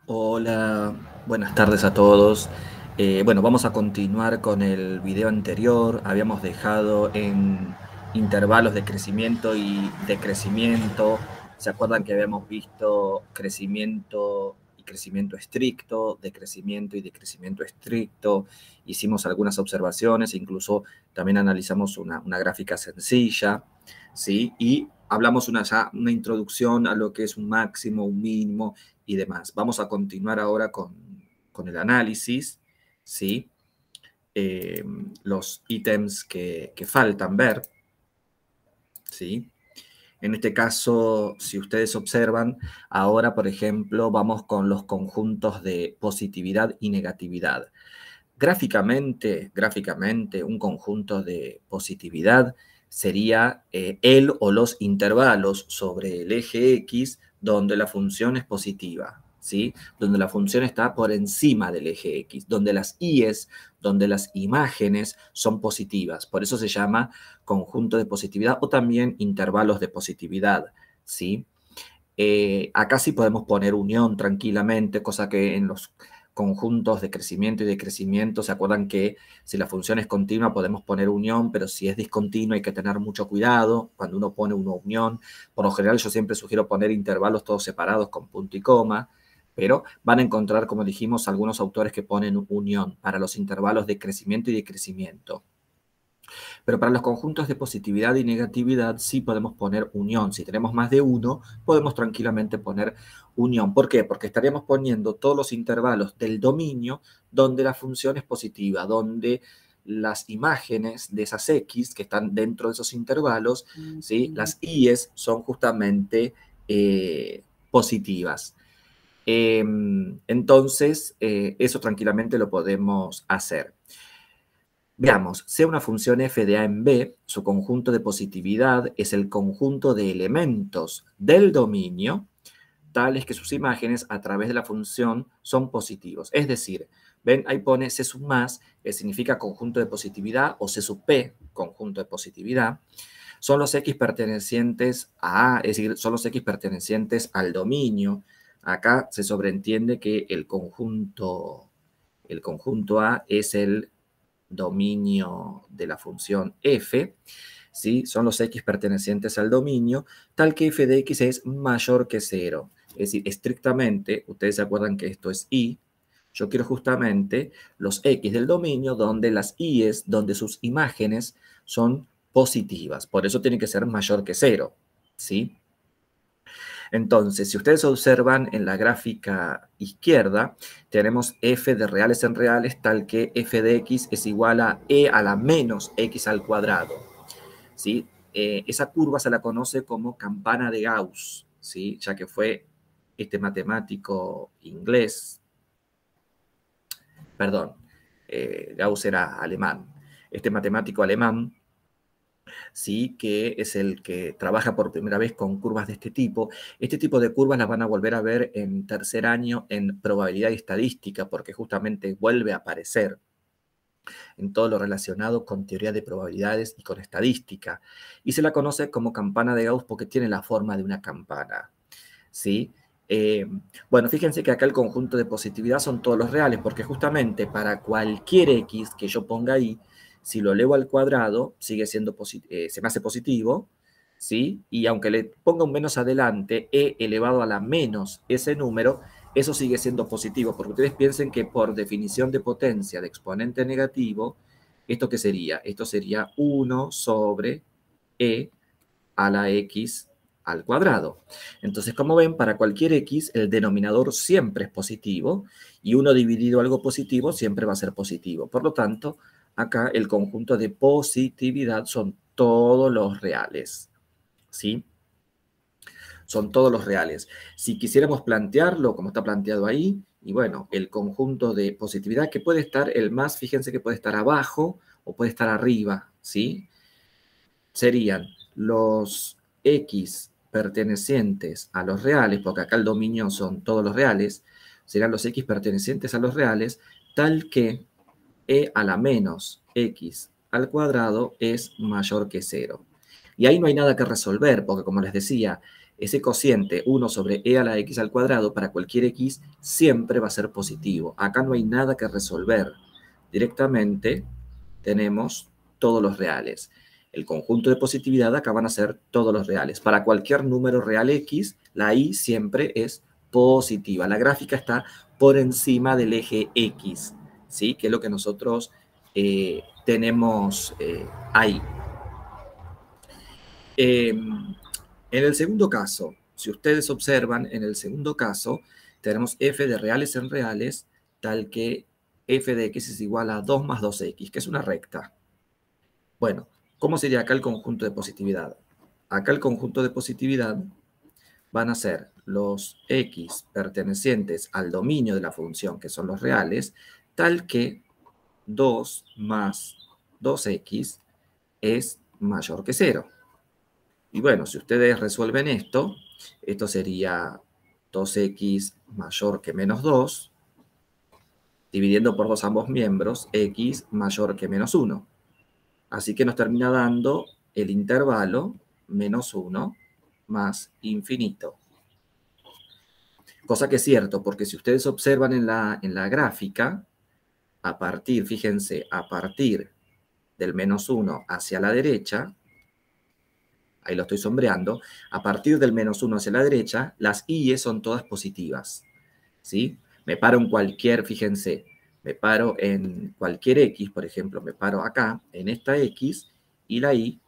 Hola, buenas tardes a todos. Bueno, vamos a continuar con el video anterior. Habíamos dejado en intervalos de crecimiento y decrecimiento. ¿Se acuerdan que habíamos visto crecimiento y crecimiento estricto, decrecimiento y decrecimiento estricto? Hicimos algunas observaciones, incluso también analizamos una gráfica sencilla, ¿sí? Y hablamos una introducción a lo que es un máximo, un mínimo y demás. Vamos a continuar ahora con el análisis, ¿sí? Los ítems que faltan ver, ¿sí? En este caso, si ustedes observan, ahora, por ejemplo, vamos con los conjuntos de positividad y negatividad. Gráficamente, un conjunto de positividad sería el o los intervalos sobre el eje X donde la función es positiva, ¿sí? Donde la función está por encima del eje X, donde las I's, donde las imágenes son positivas. Por eso se llama conjunto de positividad o también intervalos de positividad, ¿sí? Acá sí podemos poner unión tranquilamente, cosa que en los conjuntos de crecimiento y decrecimiento, ¿se acuerdan que si la función es continua podemos poner unión, pero si es discontinua hay que tener mucho cuidado cuando uno pone una unión? Por lo general yo siempre sugiero poner intervalos todos separados con punto y coma, pero van a encontrar, como dijimos, algunos autores que ponen unión para los intervalos de crecimiento y decrecimiento. Pero para los conjuntos de positividad y negatividad sí podemos poner unión. Si tenemos más de uno, podemos tranquilamente poner unión. ¿Por qué? Porque estaríamos poniendo todos los intervalos del dominio donde la función es positiva, donde las imágenes de esas X que están dentro de esos intervalos, ¿sí? Las I's son justamente positivas. Entonces, eso tranquilamente lo podemos hacer. Veamos, sea una función f de a en b, su conjunto de positividad es el conjunto de elementos del dominio tales que sus imágenes a través de la función son positivos. Es decir, ven, ahí pone C sub más, que significa conjunto de positividad, o C sub P, conjunto de positividad. Son los X pertenecientes a A, es decir, son los X pertenecientes al dominio. Acá se sobreentiende que el conjunto A es el dominio de la función f, ¿sí? Son los x pertenecientes al dominio, tal que f de x es mayor que 0. Es decir, estrictamente, ustedes se acuerdan que esto es y, yo quiero justamente los x del dominio donde las i's, donde sus imágenes son positivas. Por eso tiene que ser mayor que 0, ¿sí? Entonces, si ustedes observan en la gráfica izquierda, tenemos f de reales en reales, tal que f de x es igual a e a la menos x al cuadrado, ¿sí? Esa curva se la conoce como campana de Gauss, ¿sí? Ya que fue este matemático inglés, perdón, Gauss era alemán, este matemático alemán, ¿sí? Que es el que trabaja por primera vez con curvas de este tipo. Este tipo de curvas las van a volver a ver en tercer año en probabilidad y estadística, porque justamente vuelve a aparecer en todo lo relacionado con teoría de probabilidades y con estadística. Y se la conoce como campana de Gauss porque tiene la forma de una campana, ¿sí? Eh, bueno, fíjense que acá el conjunto de positividad son todos los reales, porque justamente para cualquier x que yo ponga ahí, si lo elevo al cuadrado, sigue siendo se me hace positivo, ¿sí? Y aunque le ponga un menos adelante, e elevado a la menos ese número, eso sigue siendo positivo, porque ustedes piensen que por definición de potencia de exponente negativo, ¿esto qué sería? Esto sería 1 sobre e a la x al cuadrado. Entonces, como ven, para cualquier x, el denominador siempre es positivo y 1 dividido algo positivo siempre va a ser positivo. Por lo tanto, acá el conjunto de positividad son todos los reales, ¿sí? Son todos los reales. Si quisiéramos plantearlo como está planteado ahí, y bueno, el conjunto de positividad que puede estar, el más, fíjense que puede estar abajo o puede estar arriba, ¿sí? Serían los X pertenecientes a los reales, porque acá el dominio son todos los reales, serán los X pertenecientes a los reales, tal que e a la menos X al cuadrado es mayor que 0. Y ahí no hay nada que resolver, porque como les decía, ese cociente 1 sobre e a la x al cuadrado para cualquier x siempre va a ser positivo. Acá no hay nada que resolver. Directamente tenemos todos los reales. El conjunto de positividad acá van a ser todos los reales. Para cualquier número real x, la y siempre es positiva. La gráfica está por encima del eje x, ¿sí? Que es lo que nosotros tenemos ahí. En el segundo caso, si ustedes observan, en el segundo caso, tenemos f de reales en reales, tal que f de x es igual a 2 más 2x, que es una recta. Bueno, ¿cómo sería acá el conjunto de positividad? Acá el conjunto de positividad van a ser los x pertenecientes al dominio de la función, que son los reales, tal que 2 más 2x es mayor que 0. Y bueno, si ustedes resuelven esto, esto sería 2x mayor que menos 2, dividiendo por 2 ambos miembros, x mayor que menos 1. Así que nos termina dando el intervalo menos 1 más infinito. Cosa que es cierto, porque si ustedes observan en la gráfica, a partir, fíjense, a partir del menos 1 hacia la derecha, ahí lo estoy sombreando, a partir del menos 1 hacia la derecha, las y son todas positivas, ¿sí? Me paro en cualquier, fíjense, me paro en cualquier x, por ejemplo, me paro acá, en esta x, y la y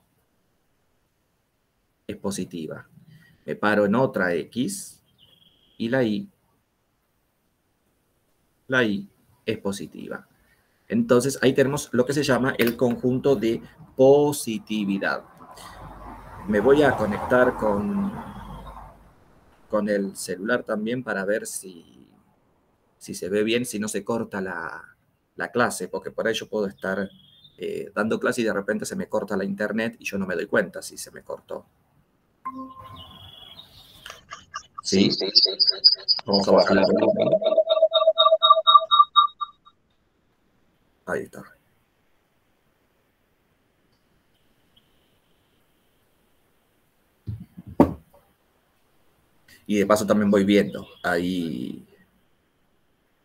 es positiva. Me paro en otra x, y la y es positiva. Entonces, ahí tenemos lo que se llama el conjunto de positividad. Me voy a conectar con el celular también para ver si se ve bien, si no se corta la clase, porque por ahí yo puedo estar dando clase y de repente se me corta la internet y yo no me doy cuenta si se me cortó. ¿Sí? Vamos a bajar la volumen. Ahí está. Y de paso también voy viendo. Ahí.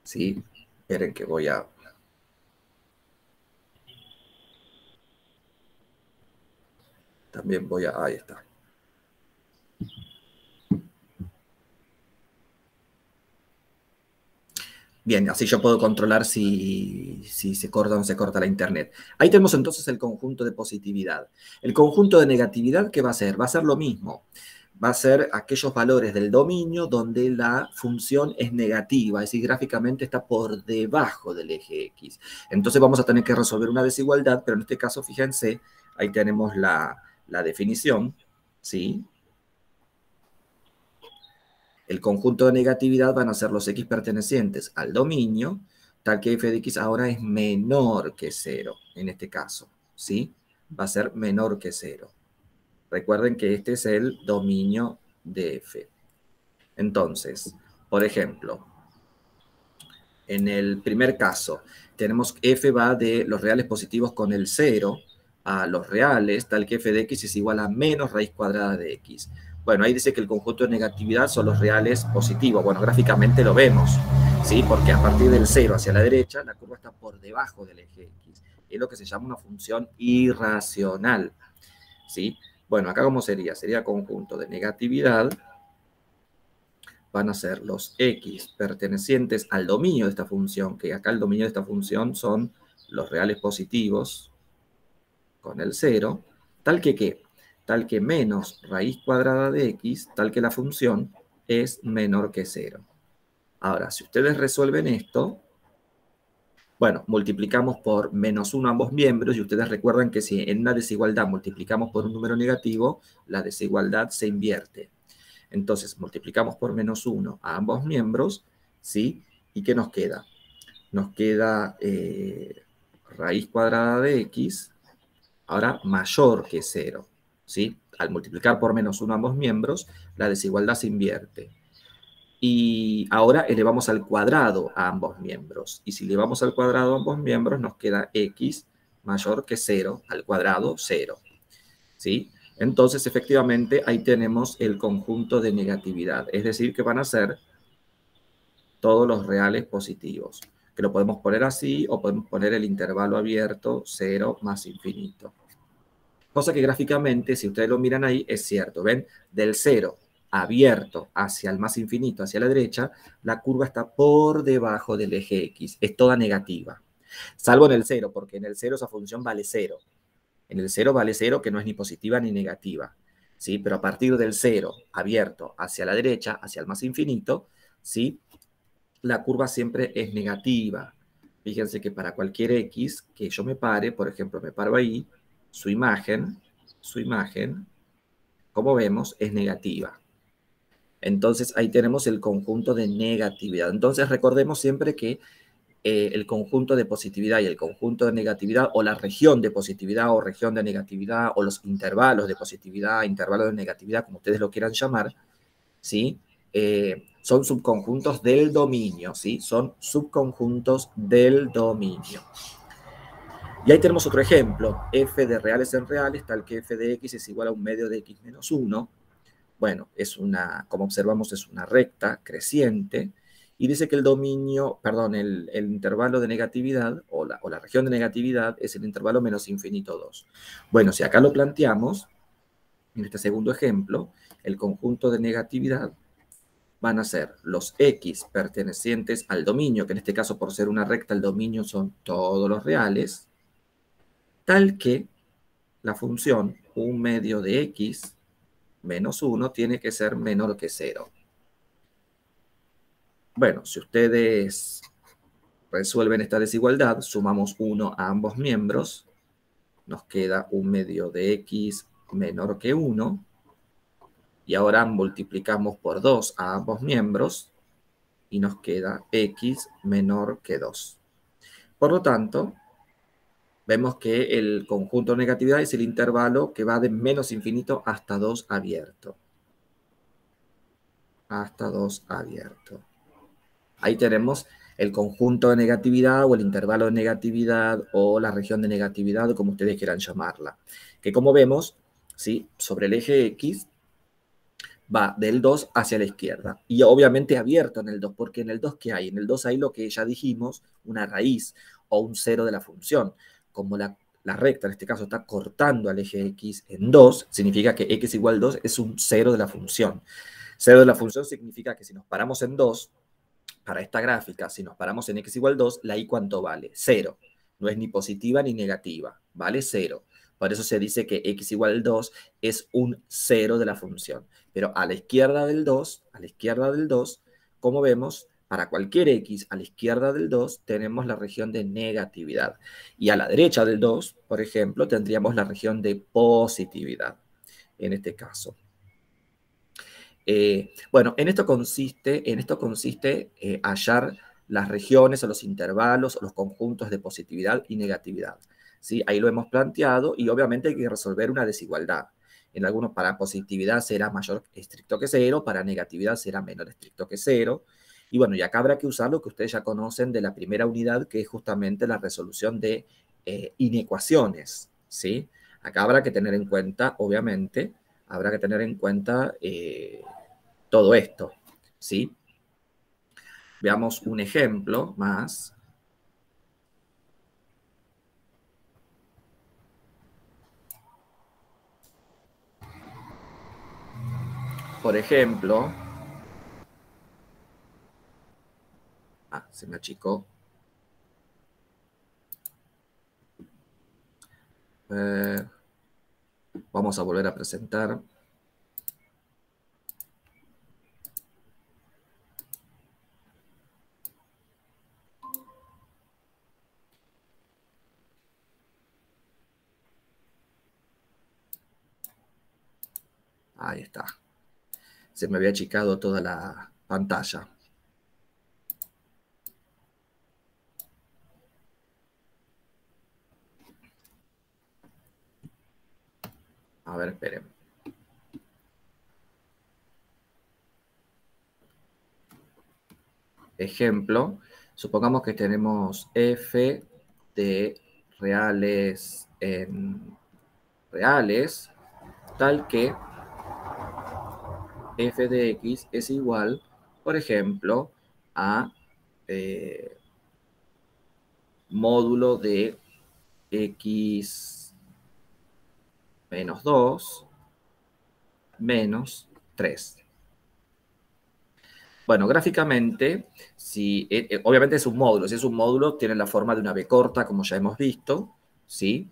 Sí. Esperen que voy a. También voy a. Ahí está. Bien, así yo puedo controlar si se corta o no se corta la internet. Ahí tenemos entonces el conjunto de positividad. El conjunto de negatividad, ¿qué va a ser? Va a ser lo mismo. Va a ser aquellos valores del dominio donde la función es negativa, es decir, gráficamente está por debajo del eje X. Entonces vamos a tener que resolver una desigualdad, pero en este caso, fíjense, ahí tenemos la definición, ¿sí? El conjunto de negatividad van a ser los x pertenecientes al dominio, tal que f de x ahora es menor que 0, en este caso, ¿sí? Va a ser menor que 0. Recuerden que este es el dominio de f. Entonces, por ejemplo, en el primer caso, tenemos que f va de los reales positivos con el 0 a los reales, tal que f de x es igual a menos raíz cuadrada de x. Bueno, ahí dice que el conjunto de negatividad son los reales positivos. Bueno, gráficamente lo vemos, ¿sí? Porque a partir del 0 hacia la derecha, la curva está por debajo del eje x. Es lo que se llama una función irracional, ¿sí? Bueno, acá ¿cómo sería? Sería conjunto de negatividad, van a ser los x pertenecientes al dominio de esta función, que acá el dominio de esta función son los reales positivos con el 0, tal que ¿qué? Tal que menos raíz cuadrada de x, tal que la función es menor que 0. Ahora, si ustedes resuelven esto, bueno, multiplicamos por menos 1 ambos miembros, y ustedes recuerdan que si en una desigualdad multiplicamos por un número negativo, la desigualdad se invierte. Entonces, multiplicamos por menos 1 a ambos miembros, ¿sí? ¿Y qué nos queda? Nos queda raíz cuadrada de x, ahora mayor que 0, ¿sí? Al multiplicar por menos 1 a ambos miembros, la desigualdad se invierte. Y ahora elevamos al cuadrado a ambos miembros. Y si elevamos al cuadrado a ambos miembros, nos queda x mayor que 0, al cuadrado 0, ¿sí? Entonces, efectivamente, ahí tenemos el conjunto de negatividad. Es decir, que van a ser todos los reales positivos. Que lo podemos poner así o podemos poner el intervalo abierto 0 más infinito. Cosa que gráficamente, si ustedes lo miran ahí, es cierto. ¿Ven? Del 0 abierto hacia el más infinito, hacia la derecha, la curva está por debajo del eje X. Es toda negativa. Salvo en el 0, porque en el 0 esa función vale 0. En el 0 vale 0, que no es ni positiva ni negativa. ¿Sí? Pero a partir del 0 abierto hacia la derecha, hacia el más infinito, ¿sí? La curva siempre es negativa. Fíjense que para cualquier X que yo me pare, por ejemplo, me paro ahí, su imagen, como vemos, es negativa. Entonces ahí tenemos el conjunto de negatividad. Entonces recordemos siempre que el conjunto de positividad y el conjunto de negatividad, o la región de positividad o región de negatividad, o los intervalos de positividad, intervalos de negatividad, como ustedes lo quieran llamar, ¿sí? Son subconjuntos del dominio, ¿sí? Son subconjuntos del dominio. Y ahí tenemos otro ejemplo, f de reales en reales, tal que f de x es igual a un medio de x menos 1. Bueno, es una, como observamos, es una recta creciente, y dice que el dominio, perdón, el intervalo de negatividad, o la región de negatividad, es el intervalo menos infinito 2. Bueno, si acá lo planteamos, en este segundo ejemplo, el conjunto de negatividad van a ser los x pertenecientes al dominio, que en este caso, por ser una recta, el dominio son todos los reales, tal que la función 1 medio de x menos 1 tiene que ser menor que 0. Bueno, si ustedes resuelven esta desigualdad, sumamos 1 a ambos miembros, nos queda 1 medio de x menor que 1, y ahora multiplicamos por 2 a ambos miembros, y nos queda x menor que 2. Por lo tanto, vemos que el conjunto de negatividad es el intervalo que va de menos infinito hasta 2 abierto. Hasta 2 abierto. Ahí tenemos el conjunto de negatividad o el intervalo de negatividad o la región de negatividad, como ustedes quieran llamarla. Que como vemos, ¿sí? Sobre el eje X va del 2 hacia la izquierda. Y obviamente abierto en el 2, porque en el 2, ¿qué hay? En el 2 hay lo que ya dijimos, una raíz o un cero de la función. Como la recta en este caso está cortando al eje X en 2, significa que X igual 2 es un cero de la función. Cero de la función significa que si nos paramos en 2, para esta gráfica, si nos paramos en x igual 2, la y ¿cuánto vale? 0. No es ni positiva ni negativa, vale 0. Por eso se dice que x igual 2 es un 0 de la función. Pero a la izquierda del 2, como vemos, para cualquier x a la izquierda del 2 tenemos la región de negatividad. Y a la derecha del 2, por ejemplo, tendríamos la región de positividad, en este caso. Bueno, en esto consiste hallar las regiones o los intervalos o los conjuntos de positividad y negatividad. ¿Sí? Ahí lo hemos planteado, y obviamente hay que resolver una desigualdad. En algunos, para positividad será mayor estricto que 0, para negatividad será menor estricto que 0. Y bueno, y acá habrá que usar lo que ustedes ya conocen de la primera unidad, que es justamente la resolución de inecuaciones. ¿Sí? Acá habrá que tener en cuenta, obviamente, todo esto, ¿sí? Veamos un ejemplo más. Por ejemplo, se me achicó. Vamos a volver a presentar. Ahí está. Se me había achicado toda la pantalla. A ver, esperen. Ejemplo, supongamos que tenemos f de reales en reales, tal que f de x es igual, por ejemplo, a módulo de x menos 2 menos 3. Bueno, gráficamente, si, obviamente es un módulo. Si es un módulo, tiene la forma de una B corta, como ya hemos visto, ¿sí?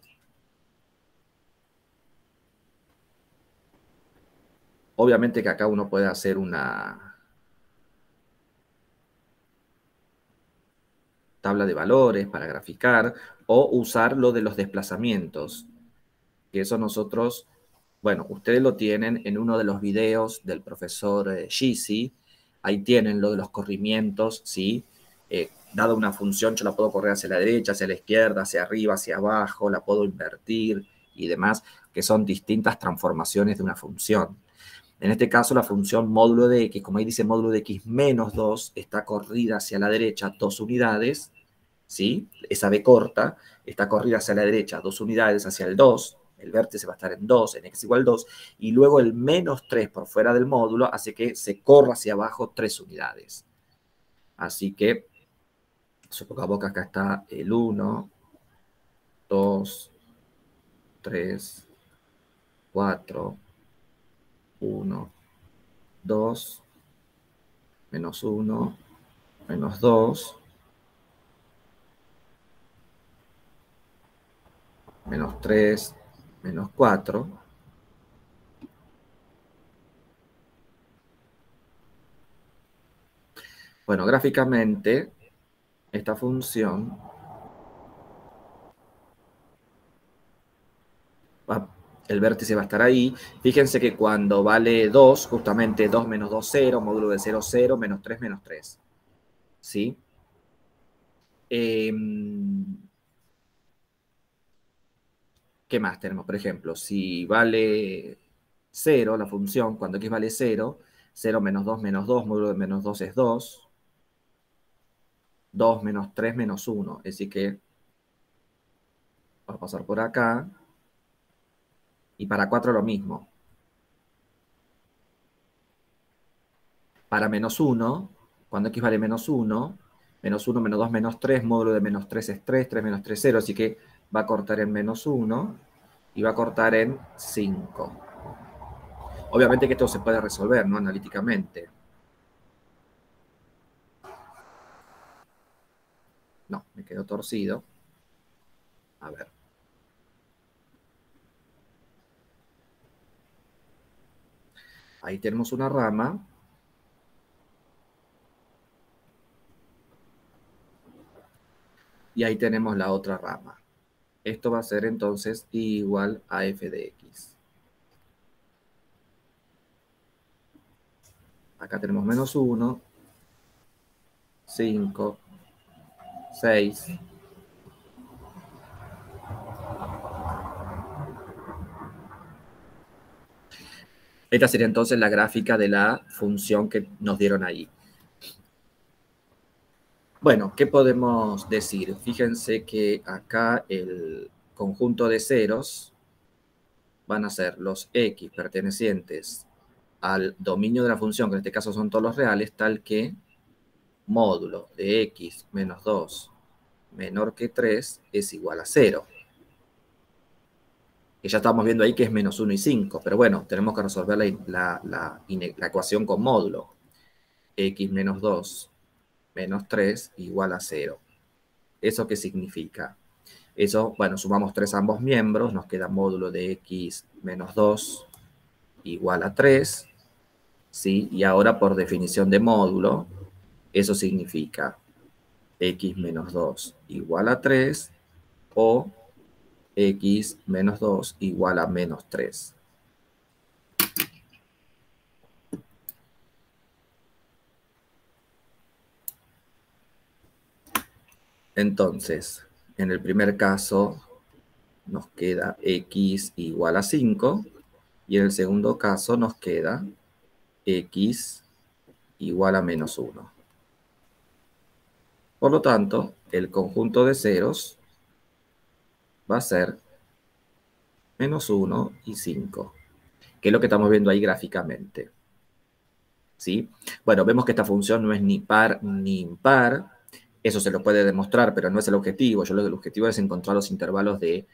Obviamente que acá uno puede hacer una tabla de valores para graficar o usar lo de los desplazamientos, que eso nosotros, bueno, ustedes lo tienen en uno de los videos del profesor Gysi, ahí tienen lo de los corrimientos, ¿sí? Dado una función, yo la puedo correr hacia la derecha, hacia la izquierda, hacia arriba, hacia abajo, la puedo invertir y demás, que son distintas transformaciones de una función. En este caso, la función módulo de x, como ahí dice módulo de x menos 2, está corrida hacia la derecha 2 unidades, ¿sí? Esa b corta está corrida hacia la derecha 2 unidades hacia el 2, el vértice va a estar en 2, en x igual 2, y luego el menos 3 por fuera del módulo hace que se corra hacia abajo 3 unidades. Así que, supongamos que acá está el 1, 2, 3, 4, 1, 2, menos 1, menos 2, menos 3, menos 4. Bueno, gráficamente, esta función el vértice va a estar ahí. Fíjense que cuando vale 2, justamente 2 menos 2, 0, módulo de 0, 0, menos 3, menos 3. ¿Sí? ¿Qué más tenemos? Por ejemplo, si vale 0, la función, cuando x vale 0, 0 menos 2, módulo de menos 2 es 2. 2 menos 3 menos 1. Es decir que va a pasar por acá. Y para 4 lo mismo. Para menos 1, cuando x vale menos 1, menos 1, menos 2, menos 3, módulo de menos 3 es 3, 3 menos 3, 0. Así que va a cortar en menos 1 y va a cortar en 5. Obviamente que esto se puede resolver, ¿no? Analíticamente. No, me quedó torcido. A ver. Ahí tenemos una rama. Y ahí tenemos la otra rama. Esto va a ser entonces igual a f de x. Acá tenemos menos 1, 5, 6. Esta sería entonces la gráfica de la función que nos dieron ahí. Bueno, ¿qué podemos decir? Fíjense que acá el conjunto de ceros van a ser los x pertenecientes al dominio de la función, que en este caso son todos los reales, tal que módulo de x menos 2 menor que 3 es igual a 0. Que ya estamos viendo ahí que es menos 1 y 5, pero bueno, tenemos que resolver la ecuación con módulo. X menos 2 menos 3 igual a 0. ¿Eso qué significa? Eso, bueno, sumamos 3 a ambos miembros, nos queda módulo de x menos 2 igual a 3, ¿sí? Y ahora por definición de módulo, eso significa x menos 2 igual a 3 o x menos 2 igual a menos 3. Entonces, en el primer caso nos queda x igual a 5 y en el segundo caso nos queda x igual a menos 1. Por lo tanto, el conjunto de ceros va a ser menos 1 y 5. que es lo que estamos viendo ahí gráficamente. ¿Sí? Bueno, vemos que esta función no es ni par ni impar. Eso se lo puede demostrar, pero no es el objetivo. El objetivo es encontrar los intervalos de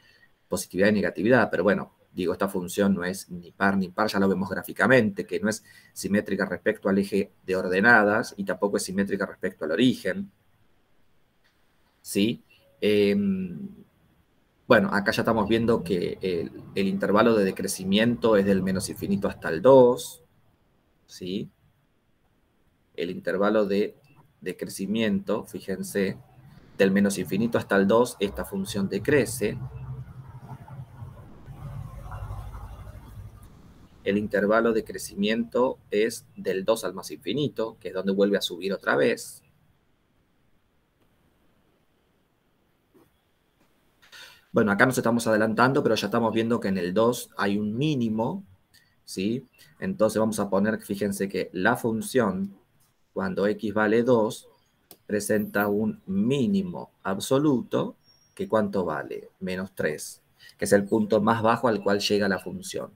positividad y negatividad. Pero bueno, digo, esta función no es ni par ni impar, ya lo vemos gráficamente, que no es simétrica respecto al eje de ordenadas y tampoco es simétrica respecto al origen. ¿Sí? Bueno, acá ya estamos viendo que el intervalo de decrecimiento es del menos infinito hasta el 2. ¿Sí? El intervalo de crecimiento, fíjense, del menos infinito hasta el 2, esta función decrece. El intervalo de crecimiento es del 2 al más infinito, que es donde vuelve a subir otra vez. Bueno, acá nos estamos adelantando, pero ya estamos viendo que en el 2 hay un mínimo, ¿sí? Entonces vamos a poner, fíjense que la función, cuando x vale 2, presenta un mínimo absoluto, que ¿cuánto vale? Menos 3, que es el punto más bajo al cual llega la función.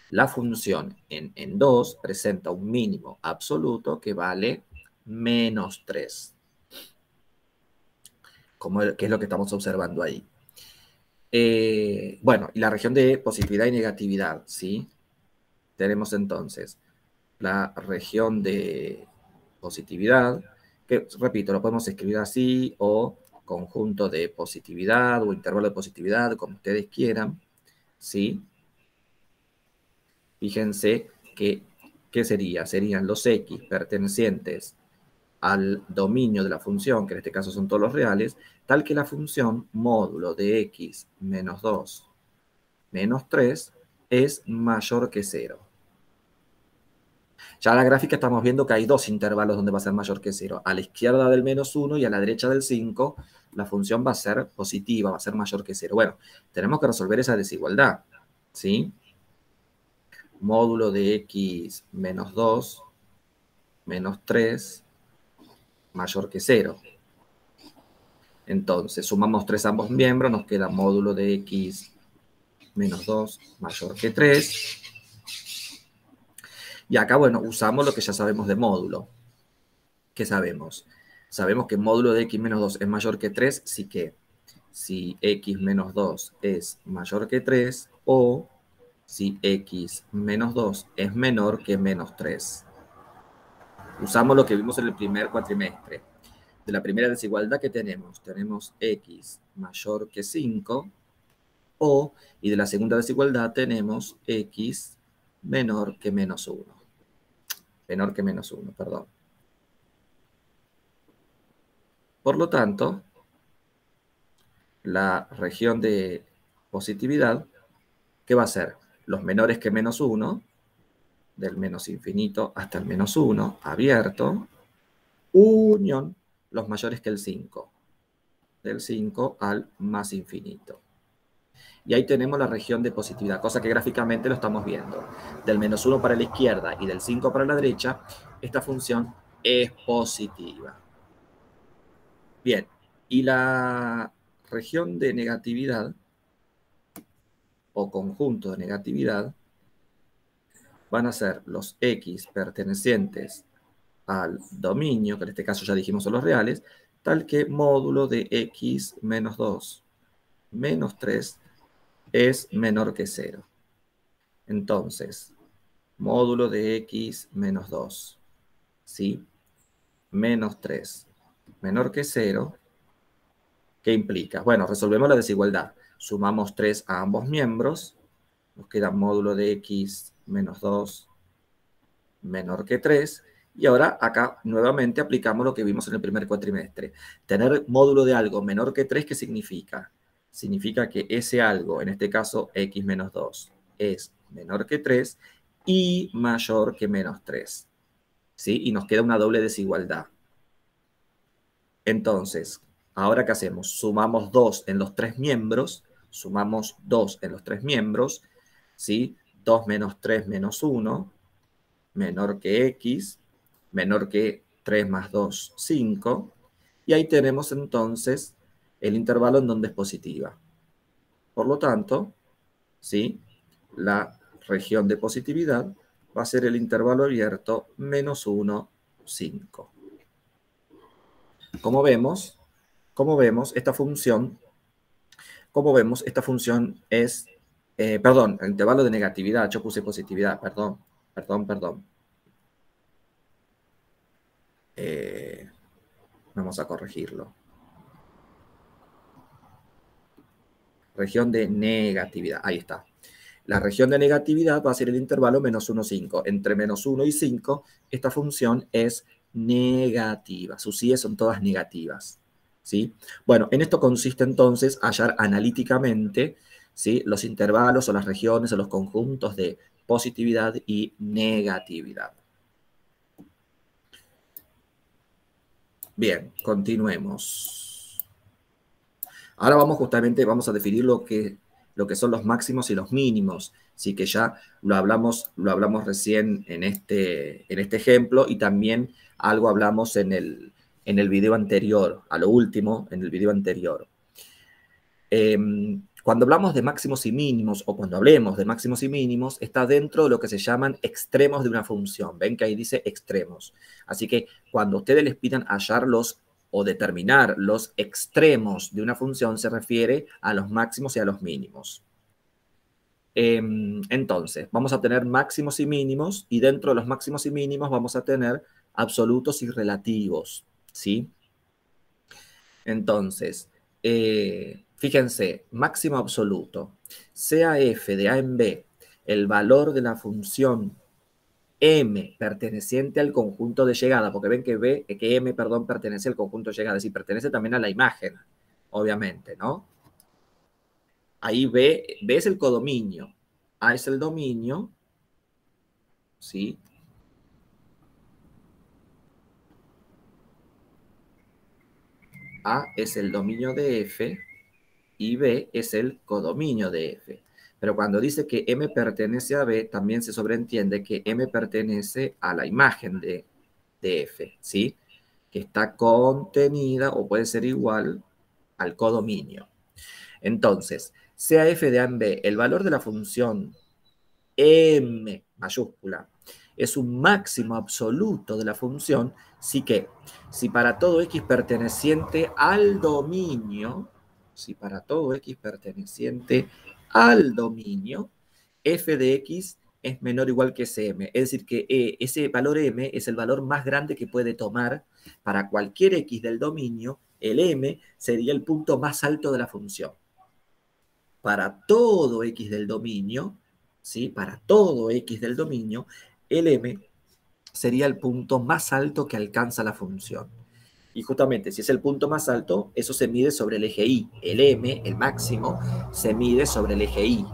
La función en 2 presenta un mínimo absoluto que vale menos 3, que es lo que estamos observando ahí. Bueno, y la región de positividad y negatividad, ¿sí? Tenemos entonces la región de positividad, que repito, lo podemos escribir así, o conjunto de positividad, o intervalo de positividad, como ustedes quieran, ¿sí? Fíjense que, ¿qué sería? Serían los x pertenecientes al dominio de la función, que en este caso son todos los reales, tal que la función módulo de x menos 2 menos 3 es mayor que 0. Ya en la gráfica estamos viendo que hay dos intervalos donde va a ser mayor que 0. A la izquierda del menos 1 y a la derecha del 5, la función va a ser positiva, va a ser mayor que 0. Bueno, tenemos que resolver esa desigualdad, ¿sí? Módulo de x menos 2 menos 3 mayor que 0. Entonces, sumamos 3 a ambos miembros, nos queda módulo de x menos 2 mayor que 3. Y acá, bueno, usamos lo que ya sabemos de módulo. ¿Qué sabemos? Sabemos que módulo de x menos 2 es mayor que 3, sí que si x menos 2 es mayor que 3 o si x menos 2 es menor que menos 3. Usamos lo que vimos en el primer cuatrimestre. De la primera desigualdad que tenemos x mayor que 5 o, y de la segunda desigualdad tenemos x menor que menos 1. Menor que menos 1, perdón. Por lo tanto, la región de positividad, ¿qué va a ser? Los menores que menos 1, del menos infinito hasta el menos 1, abierto, unión, los mayores que el 5, del 5 al más infinito. Y ahí tenemos la región de positividad, cosa que gráficamente lo estamos viendo. Del menos 1 para la izquierda y del 5 para la derecha, esta función es positiva. Bien, y la región de negatividad, o conjunto de negatividad, van a ser los x pertenecientes al dominio, que en este caso ya dijimos son los reales, tal que módulo de x menos 2 menos 3 es menor que 0. Entonces, módulo de x menos 2, ¿sí? Menos 3 menor que 0, ¿qué implica? Bueno, resolvemos la desigualdad. Sumamos 3 a ambos miembros, nos queda módulo de x menos 2 menor que 3, y ahora acá nuevamente aplicamos lo que vimos en el primer cuatrimestre. Tener módulo de algo menor que 3, ¿qué significa? Significa que ese algo, en este caso x menos 2, es menor que 3 y mayor que menos 3. ¿Sí? Y nos queda una doble desigualdad. Entonces, ¿ahora qué hacemos? Sumamos 2 en los 3 miembros, sumamos 2 en los 3 miembros, ¿sí? 2 menos 3 menos 1, menor que x, menor que 3 más 2, 5. Y ahí tenemos entonces el intervalo en donde es positiva. Por lo tanto, ¿sí? La región de positividad va a ser el intervalo abierto -1, 5. Como vemos, esta función es, perdón, el intervalo de negatividad, yo puse positividad, perdón. Vamos a corregirlo. Región de negatividad, ahí está. La región de negatividad va a ser el intervalo -1, 5. Entre -1 y 5, esta función es negativa. Sus síes son todas negativas, ¿sí? Bueno, en esto consiste entonces hallar analíticamente, ¿sí?, los intervalos o las regiones o los conjuntos de positividad y negatividad. Bien, continuemos. Ahora vamos a definir lo que son los máximos y los mínimos. Sí, que ya lo hablamos recién en este ejemplo, y también algo hablamos en el video anterior, a lo último, en el video anterior. Cuando hablamos de máximos y mínimos, o cuando hablemos de máximos y mínimos, está dentro de lo que se llaman extremos de una función. Ven que ahí dice extremos. Así que cuando ustedes les pidan hallarlos o determinar los extremos de una función, se refiere a los máximos y a los mínimos. Entonces, vamos a tener máximos y mínimos, y dentro de los máximos y mínimos vamos a tener absolutos y relativos, ¿sí? Entonces, fíjense, máximo absoluto, sea f de a en b el valor de la función m perteneciente al conjunto de llegada, porque ven que m, pertenece al conjunto de llegada, es decir, pertenece también a la imagen, obviamente, ¿no? Ahí B es el codominio, A es el dominio, ¿sí? A es el dominio de F y B es el codominio de F. Pero cuando dice que M pertenece a B, también se sobreentiende que M pertenece a la imagen de F, ¿sí? Que está contenida o puede ser igual al codominio. Entonces, sea F de A en B el valor de la función M mayúscula es un máximo absoluto de la función, sí que si para todo X perteneciente al dominio, f de X es menor o igual que ese M. Es decir, que ese valor M es el valor más grande que puede tomar para cualquier X del dominio. El M sería el punto más alto de la función. Para todo X del dominio, ¿sí? Para todo X del dominio, el M sería el punto más alto que alcanza la función. Y justamente, si es el punto más alto, eso se mide sobre el eje Y. El M, el máximo, se mide sobre el eje Y,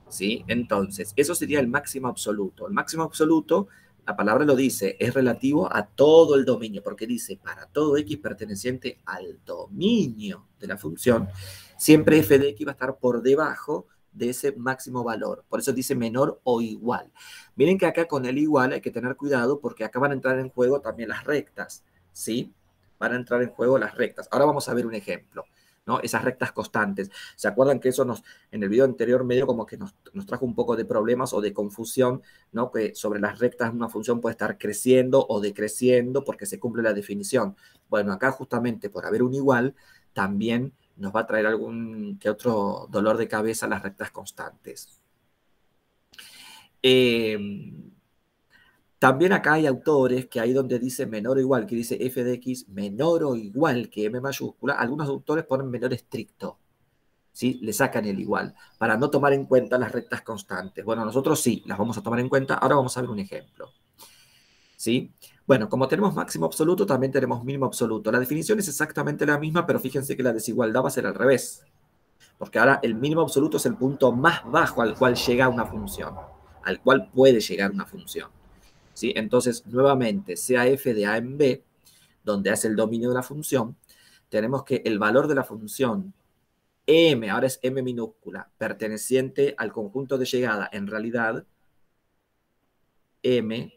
¿sí? Entonces, eso sería el máximo absoluto. El máximo absoluto, la palabra lo dice, es relativo a todo el dominio, porque dice, para todo X perteneciente al dominio de la función, siempre f de X va a estar por debajo de ese máximo valor. Por eso dice menor o igual. Miren que acá con el igual hay que tener cuidado, porque acá van a entrar en juego también las rectas, ¿sí? Van a entrar en juego las rectas. Ahora vamos a ver un ejemplo, ¿no? Esas rectas constantes. ¿Se acuerdan que eso en el video anterior medio como que nos trajo un poco de problemas o de confusión, ¿no? Que sobre las rectas una función puede estar creciendo o decreciendo porque se cumple la definición. Bueno, acá justamente por haber un igual, también nos va a traer algún que otro dolor de cabeza las rectas constantes. También acá hay autores que ahí donde dice menor o igual, que dice f de X menor o igual que m mayúscula, algunos autores ponen menor estricto, ¿sí? Le sacan el igual, para no tomar en cuenta las rectas constantes. Bueno, nosotros sí, las vamos a tomar en cuenta. Ahora vamos a ver un ejemplo, ¿sí? Bueno, como tenemos máximo absoluto, también tenemos mínimo absoluto. La definición es exactamente la misma, pero fíjense que la desigualdad va a ser al revés. Porque ahora el mínimo absoluto es el punto más bajo al cual llega una función, al cual puede llegar una función, ¿sí? Entonces, nuevamente, sea f de a en b, donde hace el dominio de la función, tenemos que el valor de la función M, ahora es M minúscula, perteneciente al conjunto de llegada, en realidad M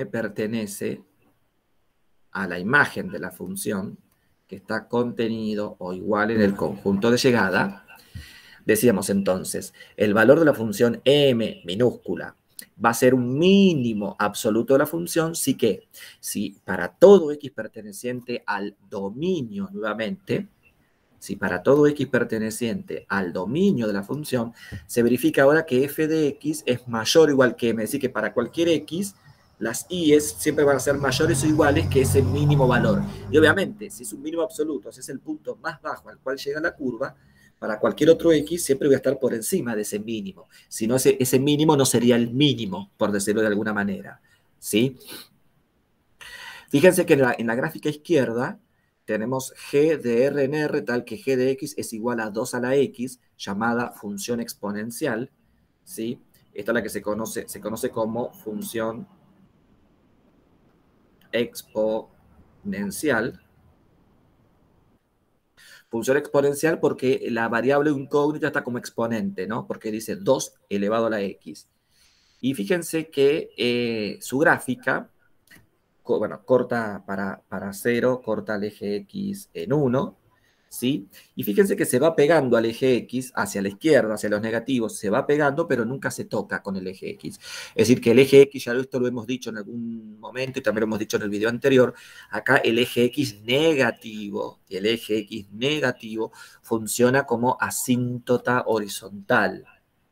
pertenece a la imagen de la función que está contenido o igual en el conjunto de llegada, Decíamos entonces, el valor de la función m minúscula va a ser un mínimo absoluto de la función, si para todo x perteneciente al dominio nuevamente, si para todo x perteneciente al dominio de la función, se verifica ahora que f de x es mayor o igual que m, es decir, que para cualquier x, las i's siempre van a ser mayores o iguales que ese mínimo valor. Y obviamente, si es un mínimo absoluto, si es el punto más bajo al cual llega la curva, para cualquier otro x siempre voy a estar por encima de ese mínimo. Si no, ese mínimo no sería el mínimo, por decirlo de alguna manera. ¿Sí? Fíjense que en la gráfica izquierda tenemos g de r en r, tal que g de x es igual a 2 a la x, llamada función exponencial. ¿Sí? Esta es la que se conoce como función exponencial. Función exponencial porque la variable incógnita está como exponente, ¿no? Porque dice 2 elevado a la x. Y fíjense que su gráfica, bueno, corta para 0, corta el eje X en 1, ¿sí? Y fíjense que se va pegando al eje X hacia la izquierda, hacia los negativos, se va pegando, pero nunca se toca con el eje X. Es decir, que el eje X, ya esto lo hemos dicho en algún momento y también lo hemos dicho en el video anterior, acá el eje X negativo, y el eje X negativo funciona como asíntota horizontal,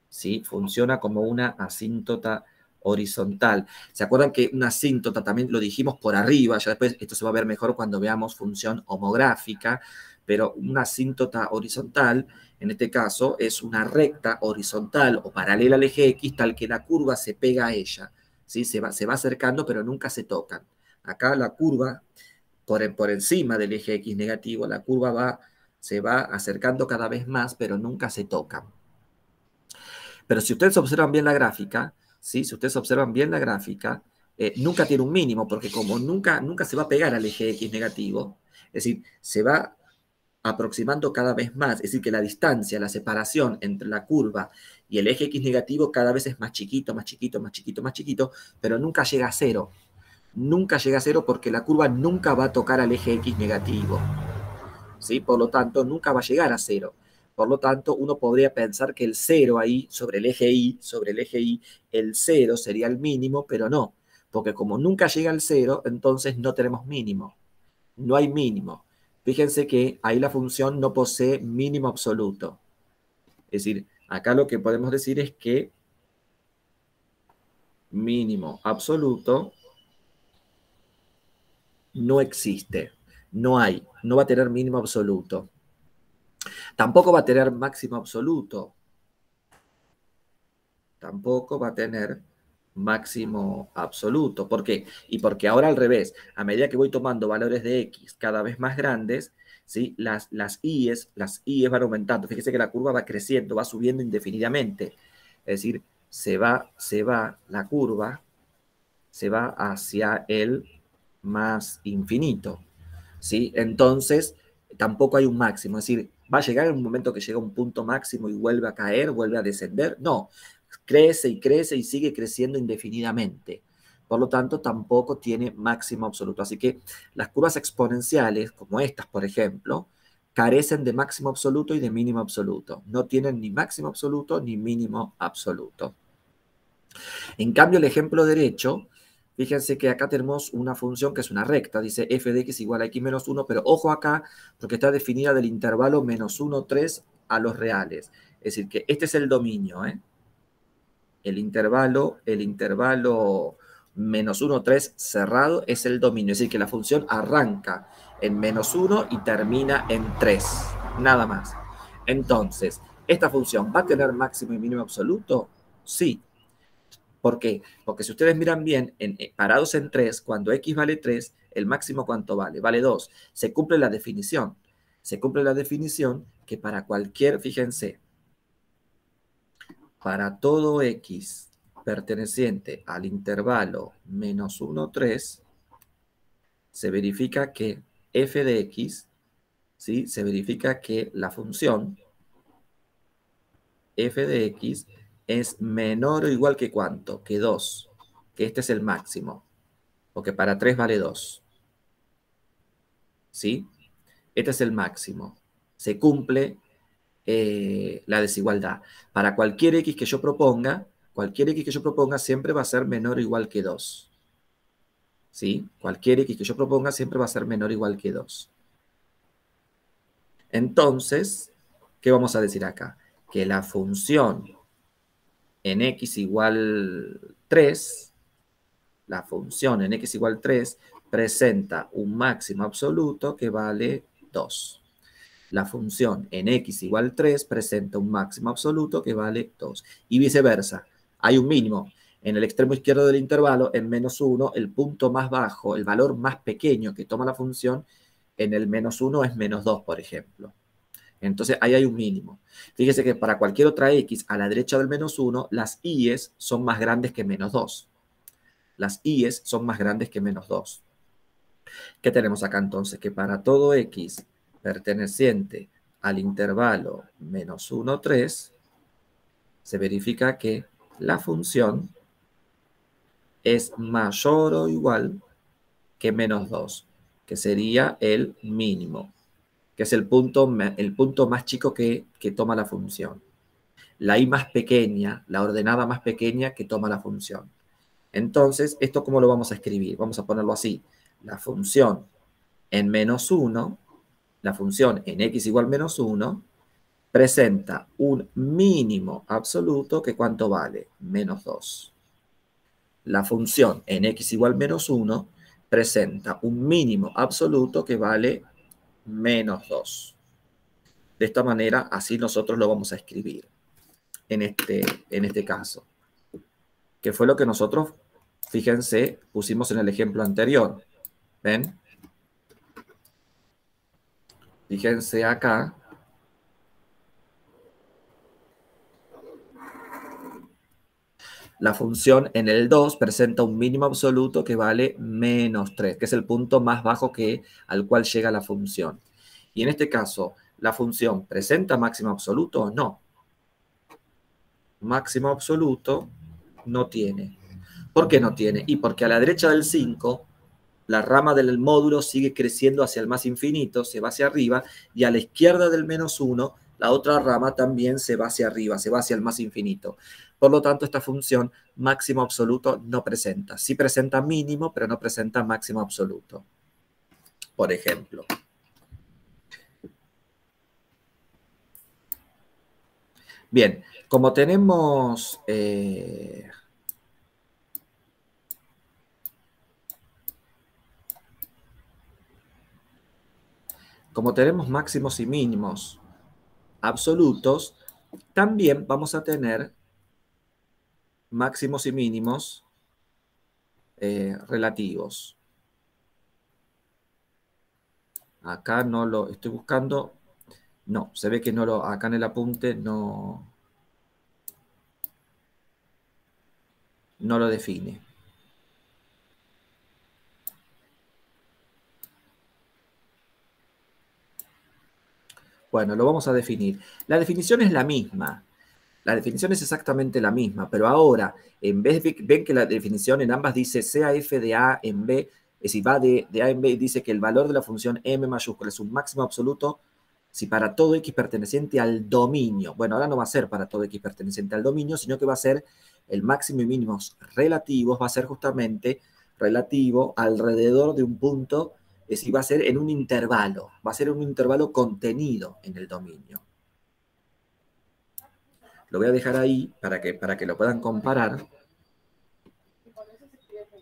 ¿sí? Funciona como una asíntota horizontal. ¿Se acuerdan que una asíntota también lo dijimos por arriba? Ya después esto se va a ver mejor cuando veamos función homográfica, pero una asíntota horizontal, en este caso, es una recta horizontal o paralela al eje X, tal que la curva se pega a ella, ¿sí? Se va acercando, pero nunca se tocan. Acá la curva, por encima del eje X negativo, la curva se va acercando cada vez más, pero nunca se tocan. Pero si ustedes observan bien la gráfica, ¿sí? Si ustedes observan bien la gráfica, nunca tiene un mínimo, porque como nunca se va a pegar al eje X negativo, es decir, se va aproximando cada vez más, es decir, que la distancia, la separación entre la curva y el eje X negativo cada vez es más chiquito, más chiquito, más chiquito, más chiquito, pero nunca llega a cero. Nunca llega a cero porque la curva nunca va a tocar al eje X negativo, ¿sí? Por lo tanto, nunca va a llegar a cero. Por lo tanto, uno podría pensar que el cero ahí, sobre el eje Y, el cero sería el mínimo, pero no, porque como nunca llega al cero, entonces no tenemos mínimo. No hay mínimo. Fíjense que ahí la función no posee mínimo absoluto. Es decir, acá lo que podemos decir es que mínimo absoluto no existe. No hay. No va a tener mínimo absoluto. Tampoco va a tener máximo absoluto. Tampoco va a tener máximo absoluto. ¿Por qué? Y porque ahora al revés, a medida que voy tomando valores de x cada vez más grandes, ¿sí? las i's van aumentando. Fíjese que la curva va creciendo, va subiendo indefinidamente. Es decir, la curva se va hacia el más infinito, ¿sí? Entonces, tampoco hay un máximo. Es decir, ¿va a llegar un momento que llega a un punto máximo y vuelve a caer, vuelve a descender? No, crece y crece y sigue creciendo indefinidamente. Por lo tanto, tampoco tiene máximo absoluto. Así que las curvas exponenciales, como estas, por ejemplo, carecen de máximo absoluto y de mínimo absoluto. No tienen ni máximo absoluto ni mínimo absoluto. En cambio, el ejemplo derecho, fíjense que acá tenemos una función que es una recta, dice f de x igual a x menos 1, pero ojo acá, porque está definida del intervalo menos 1, 3 a los reales. Es decir, que este es el dominio, ¿eh? El intervalo menos 1, 3 cerrado es el dominio. Es decir, que la función arranca en menos 1 y termina en 3. Nada más. Entonces, ¿esta función va a tener máximo y mínimo absoluto? Sí. ¿Por qué? Porque si ustedes miran bien, parados en 3, cuando x vale 3, el máximo ¿cuánto vale? Vale 2. Se cumple la definición. Se cumple la definición que para cualquier, fíjense, para todo x perteneciente al intervalo menos 1, 3, se verifica que f de x, ¿sí? Se verifica que la función f de x es menor o igual que ¿cuánto? Que 2, que este es el máximo, porque para 3 vale 2. ¿Sí? Este es el máximo. Se cumple la desigualdad. Para cualquier x que yo proponga, siempre va a ser menor o igual que 2. ¿Sí? Cualquier x que yo proponga siempre va a ser menor o igual que 2. Entonces, ¿qué vamos a decir acá? Que la función en x igual 3, la función en x igual 3 presenta un máximo absoluto que vale 2. La función en x igual 3 presenta un máximo absoluto que vale 2. Y viceversa. Hay un mínimo. En el extremo izquierdo del intervalo, en menos 1, el punto más bajo, el valor más pequeño que toma la función, en el menos 1 es menos 2, por ejemplo. Entonces, ahí hay un mínimo. Fíjese que para cualquier otra x a la derecha del menos 1, las i's son más grandes que menos 2. Las i's son más grandes que menos 2. ¿Qué tenemos acá entonces? Que para todo x perteneciente al intervalo menos 1, 3, se verifica que la función es mayor o igual que menos 2, que sería el mínimo, que es el punto más chico que toma la función. La i más pequeña, la ordenada más pequeña que toma la función. Entonces, ¿esto cómo lo vamos a escribir? Vamos a ponerlo así. La función en menos 1, la función en x igual menos 1, presenta un mínimo absoluto que ¿cuánto vale? Menos 2. La función en x igual menos 1 presenta un mínimo absoluto que vale menos 2. De esta manera, así nosotros lo vamos a escribir en este caso. Que fue lo que nosotros, fíjense, pusimos en el ejemplo anterior. ¿Ven? Fíjense acá. La función en el 2 presenta un mínimo absoluto que vale menos 3, que es el punto más bajo al cual llega la función. Y en este caso, ¿la función presenta máximo absoluto o no? Máximo absoluto no tiene. ¿Por qué no tiene? Y porque a la derecha del 5, la rama del módulo sigue creciendo hacia el más infinito, se va hacia arriba, y a la izquierda del menos 1, la otra rama también se va hacia arriba, se va hacia el más infinito. Por lo tanto, esta función máximo absoluto no presenta. Sí presenta mínimo, pero no presenta máximo absoluto. Por ejemplo. Bien, como tenemos... como tenemos máximos y mínimos absolutos, también vamos a tener máximos y mínimos relativos. Acá no lo estoy buscando. No, se ve que no lo, acá en el apunte no lo define. Bueno, lo vamos a definir. La definición es la misma. La definición es exactamente la misma, pero ahora, en vez de, ven que la definición en ambas dice sea f de a en b, es decir, va de a en b, dice que el valor de la función m mayúscula es un máximo absoluto si para todo x perteneciente al dominio. Bueno, ahora no va a ser para todo x perteneciente al dominio, sino que va a ser el máximo y mínimos relativos, va a ser justamente relativo alrededor de un punto, es decir, va a ser en un intervalo, va a ser un intervalo contenido en el dominio. Lo voy a dejar ahí para que lo puedan comparar.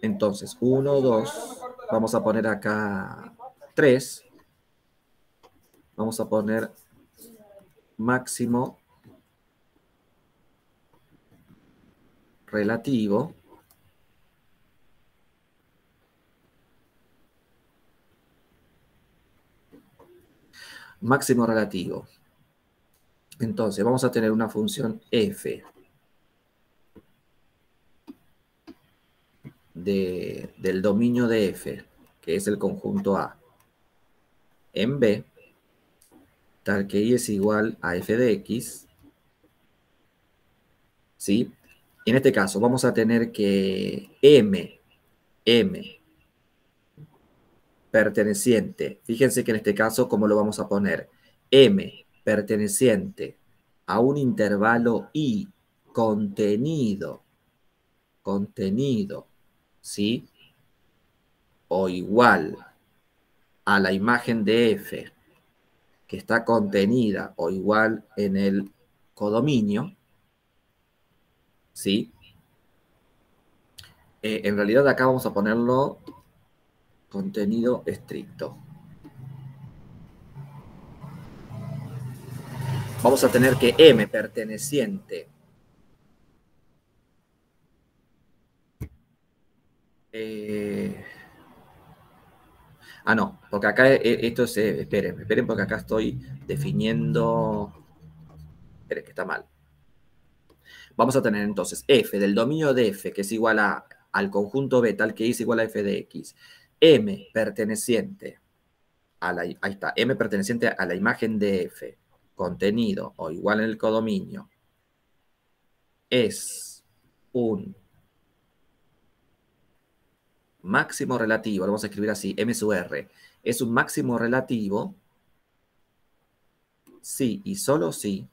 Entonces, 1, 2, vamos a poner acá 3. Vamos a poner máximo relativo. Máximo relativo. Entonces, vamos a tener una función f del dominio de f, que es el conjunto A, en B, tal que y es igual a f de x, ¿sí? Y en este caso vamos a tener que m perteneciente, fíjense que en este caso, ¿cómo lo vamos a poner? M perteneciente a un intervalo I contenido, ¿sí? O igual a la imagen de F que está contenida o igual en el codominio, ¿sí? En realidad acá vamos a ponerlo contenido estricto. Vamos a tener que M perteneciente no, porque acá esto es, esperen porque acá estoy definiendo, esperen que está mal. Vamos a tener entonces F del dominio de F, que es igual al conjunto B, tal que es igual a F de X. M perteneciente a la, ahí está, M perteneciente a la imagen de F, contenido o igual en el codominio, es un máximo relativo, lo vamos a escribir así, M sub R, es un máximo relativo si y solo si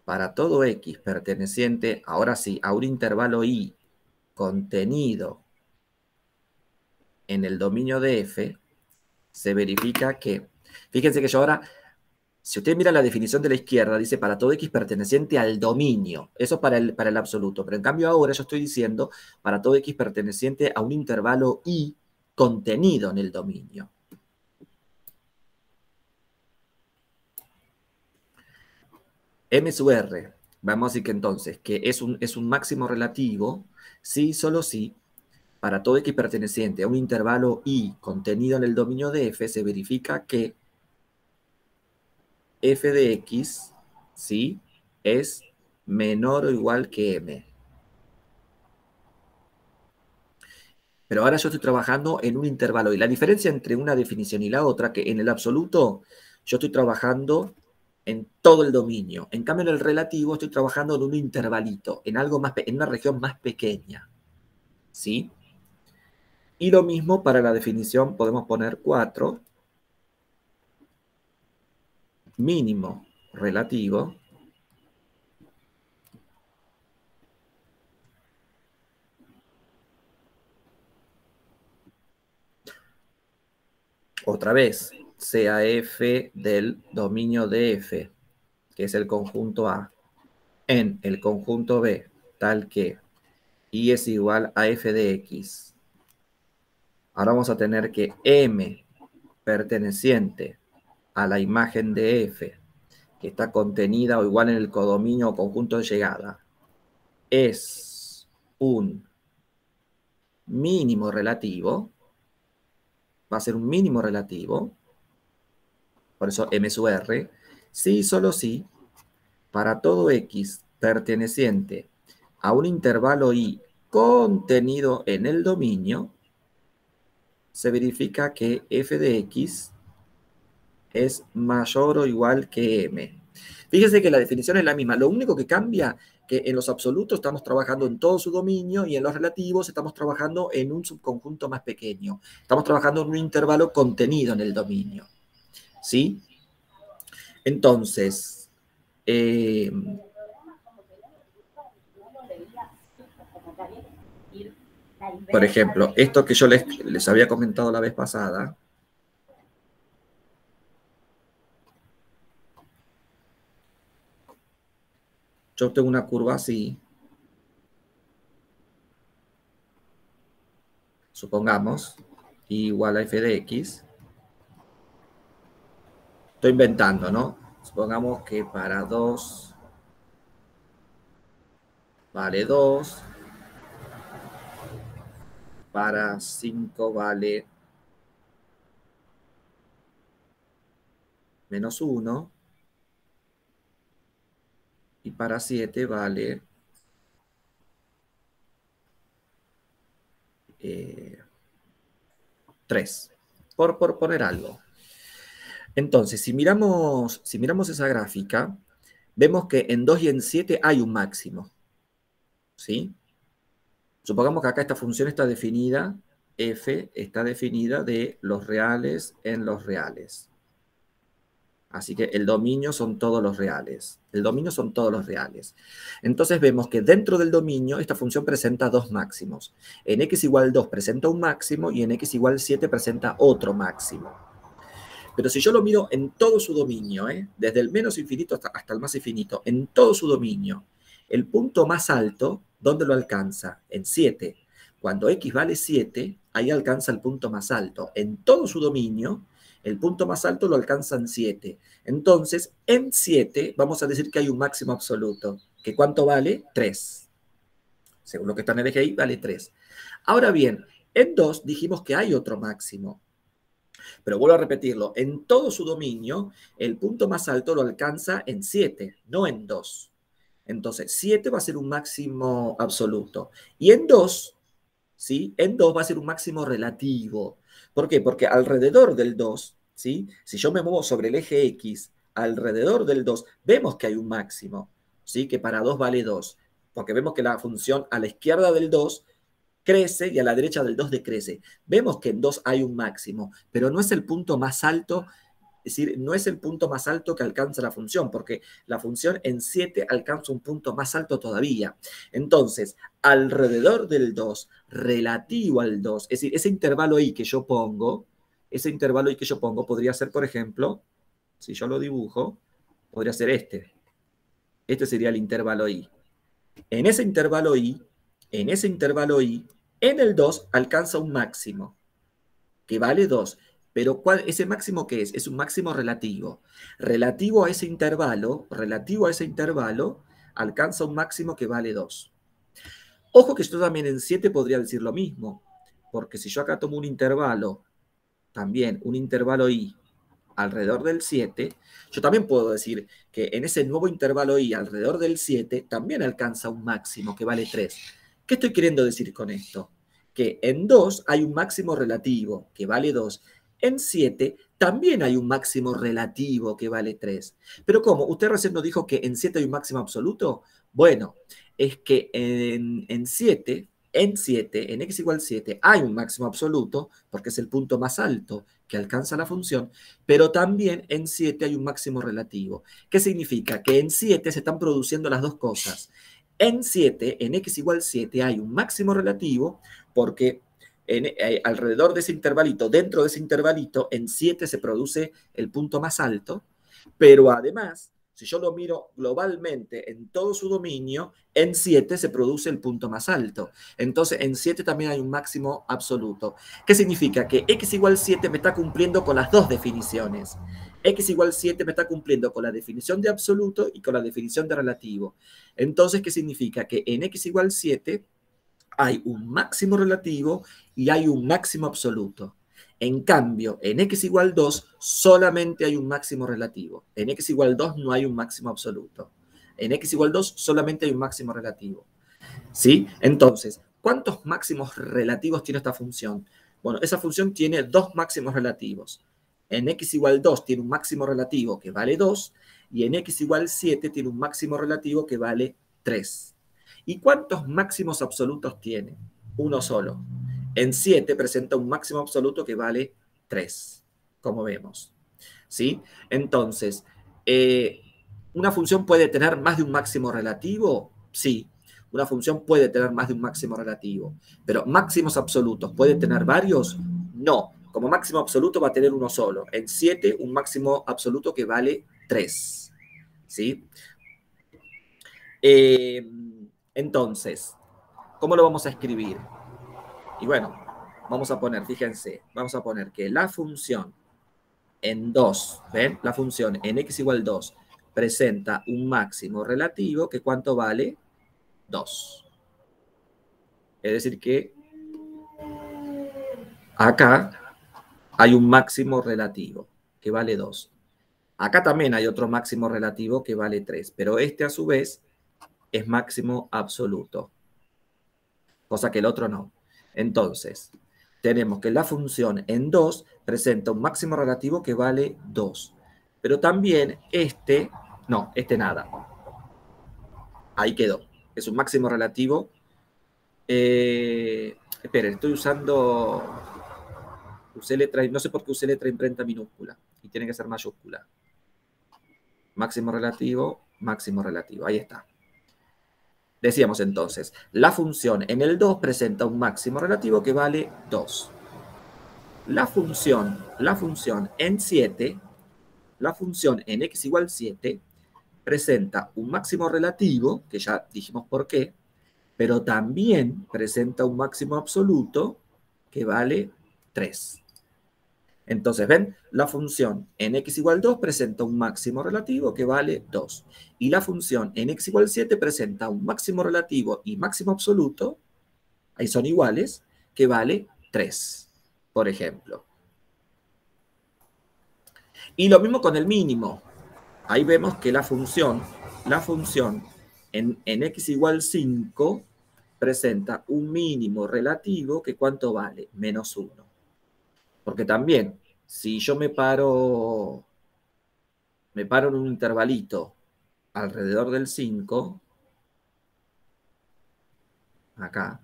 para todo X perteneciente, ahora sí, a un intervalo I contenido en el dominio de F, se verifica que, fíjense que yo ahora, si usted mira la definición de la izquierda, dice para todo X perteneciente al dominio, eso es para el absoluto, pero en cambio ahora yo estoy diciendo para todo X perteneciente a un intervalo I contenido en el dominio. M sub R, vamos a decir que entonces, que es un máximo relativo, sí, solo sí, para todo X perteneciente a un intervalo I contenido en el dominio de F, se verifica que F de X, ¿sí?, es menor o igual que M. Pero ahora yo estoy trabajando en un intervalo. Y la diferencia entre una definición y la otra, que en el absoluto yo estoy trabajando en todo el dominio. En cambio, en el relativo estoy trabajando en un intervalito, en algo más, en una región más pequeña. ¿Sí? Y lo mismo para la definición, podemos poner 4, mínimo relativo, otra vez, sea F del dominio de F, que es el conjunto A, en el conjunto B, tal que I es igual a F de X. Ahora vamos a tener que M perteneciente a la imagen de F, que está contenida o igual en el codominio o conjunto de llegada, es un mínimo relativo, va a ser un mínimo relativo, por eso M sub R, sí, solo sí, para todo X perteneciente a un intervalo I contenido en el dominio, se verifica que F de X es mayor o igual que M. Fíjese que la definición es la misma. Lo único que cambia que en los absolutos estamos trabajando en todo su dominio y en los relativos estamos trabajando en un subconjunto más pequeño. Estamos trabajando en un intervalo contenido en el dominio. ¿Sí? Entonces, por ejemplo, esto que yo les había comentado la vez pasada, yo tengo una curva así, supongamos, igual a f de x. Estoy inventando, ¿no? Supongamos que para 2 vale 2, para 5 vale menos 1, y para 7 vale 3, por poner algo. Entonces, si miramos esa gráfica, vemos que en 2 y en 7 hay un máximo, ¿sí? Supongamos que acá esta función está definida, f está definida de los reales en los reales. Así que el dominio son todos los reales. El dominio son todos los reales. Entonces vemos que dentro del dominio esta función presenta dos máximos. En x igual 2 presenta un máximo y en x igual 7 presenta otro máximo. Pero si yo lo miro en todo su dominio, desde el menos infinito hasta el más infinito, en todo su dominio, el punto más alto, ¿dónde lo alcanza? En 7. Cuando x vale 7, ahí alcanza el punto más alto. En todo su dominio, el punto más alto lo alcanza en 7. Entonces, en 7 vamos a decir que hay un máximo absoluto. ¿Que cuánto vale? 3. Según lo que está en el eje ahí, vale 3. Ahora bien, en 2 dijimos que hay otro máximo. Pero vuelvo a repetirlo, en todo su dominio, el punto más alto lo alcanza en 7, no en 2. Entonces, 7 va a ser un máximo absoluto. Y en 2, ¿sí? En 2 va a ser un máximo relativo. ¿Por qué? Porque alrededor del 2, ¿sí? Si yo me muevo sobre el eje X, alrededor del 2, vemos que hay un máximo, ¿sí? Que para 2 vale 2. Porque vemos que la función a la izquierda del 2 crece y a la derecha del 2 decrece. Vemos que en 2 hay un máximo, pero no es el punto más alto, es decir, no es el punto más alto que alcanza la función, porque la función en 7 alcanza un punto más alto todavía. Entonces, alrededor del 2, relativo al 2, es decir, ese intervalo ahí que yo pongo, podría ser, por ejemplo, si yo lo dibujo, podría ser este. Este sería el intervalo I. En ese intervalo I, en el 2 alcanza un máximo, que vale 2. Pero ¿ese máximo qué es? Es un máximo relativo. Relativo a ese intervalo, alcanza un máximo que vale 2. Ojo que yo también en 7 podría decir lo mismo, porque si yo acá tomo un intervalo, también un intervalo I, alrededor del 7, yo también puedo decir que en ese nuevo intervalo I alrededor del 7 también alcanza un máximo que vale 3. ¿Qué estoy queriendo decir con esto? Que en 2 hay un máximo relativo que vale 2. En 7 también hay un máximo relativo que vale 3. Pero ¿cómo? ¿Usted recién nos dijo que en 7 hay un máximo absoluto? Bueno, es que en 7, en x igual 7, hay un máximo absoluto porque es el punto más alto que alcanza la función, pero también en 7 hay un máximo relativo. ¿Qué significa? Que en 7 se están produciendo las dos cosas. En 7, en x igual 7, hay un máximo relativo porque alrededor de ese intervalito, dentro de ese intervalito, en 7 se produce el punto más alto, pero además, si yo lo miro globalmente en todo su dominio, en 7 se produce el punto más alto. Entonces, en 7 también hay un máximo absoluto. ¿Qué significa? Que x igual 7 me está cumpliendo con las dos definiciones. X igual 7 me está cumpliendo con la definición de absoluto y con la definición de relativo. Entonces, ¿qué significa? Que en x igual 7 hay un máximo relativo y hay un máximo absoluto. En cambio, en x igual 2 solamente hay un máximo relativo. En x igual 2 no hay un máximo absoluto. En x igual 2 solamente hay un máximo relativo. ¿Sí? Entonces, ¿cuántos máximos relativos tiene esta función? Bueno, esa función tiene dos máximos relativos. En x igual 2 tiene un máximo relativo que vale 2 y en x igual 7 tiene un máximo relativo que vale 3. ¿Y cuántos máximos absolutos tiene? Uno solo. En 7 presenta un máximo absoluto que vale 3, como vemos. ¿Sí? Entonces, ¿una función puede tener más de un máximo relativo? Sí, una función puede tener más de un máximo relativo. Pero máximos absolutos, ¿puede tener varios? No. Como máximo absoluto va a tener uno solo. En 7, un máximo absoluto que vale 3. ¿Sí? Entonces, ¿cómo lo vamos a escribir? Y bueno, vamos a poner, fíjense, vamos a poner que la función en 2, ¿ven? La función en x igual 2 presenta un máximo relativo que ¿cuánto vale? 2. Es decir que acá hay un máximo relativo que vale 2. Acá también hay otro máximo relativo que vale 3, pero este a su vez es máximo absoluto, cosa que el otro no. Entonces, tenemos que la función en 2 presenta un máximo relativo que vale 2. Pero también este nada. Ahí quedó. Es un máximo relativo. Esperen, estoy usando... Usé letra, no sé por qué usé letra imprenta minúscula. Y tiene que ser mayúscula. máximo relativo, máximo relativo. Ahí está. Decíamos entonces, la función en el 2 presenta un máximo relativo que vale 2. La función en 7, la función en x igual 7, presenta un máximo relativo, que ya dijimos por qué, pero también presenta un máximo absoluto que vale 3. Entonces, ven, la función en x igual 2 presenta un máximo relativo que vale 2. Y la función en x igual 7 presenta un máximo relativo y máximo absoluto, ahí son iguales, que vale 3, por ejemplo. Y lo mismo con el mínimo. Ahí vemos que la función en x igual 5 presenta un mínimo relativo que ¿cuánto vale? Menos 1. Porque también, si yo me paro en un intervalito alrededor del 5, acá,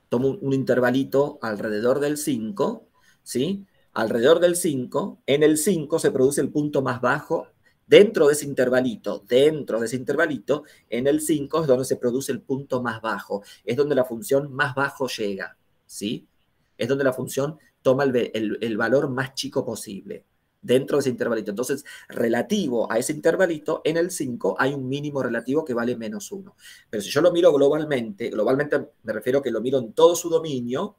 tomo un intervalito alrededor del 5, ¿sí? Alrededor del 5, en el 5 se produce el punto más bajo dentro de ese intervalito, en el 5 es donde se produce el punto más bajo, es donde la función más bajo llega, ¿sí? Es donde la función toma el valor más chico posible dentro de ese intervalito. Entonces, relativo a ese intervalito, en el 5 hay un mínimo relativo que vale menos 1. Pero si yo lo miro globalmente me refiero a que lo miro en todo su dominio,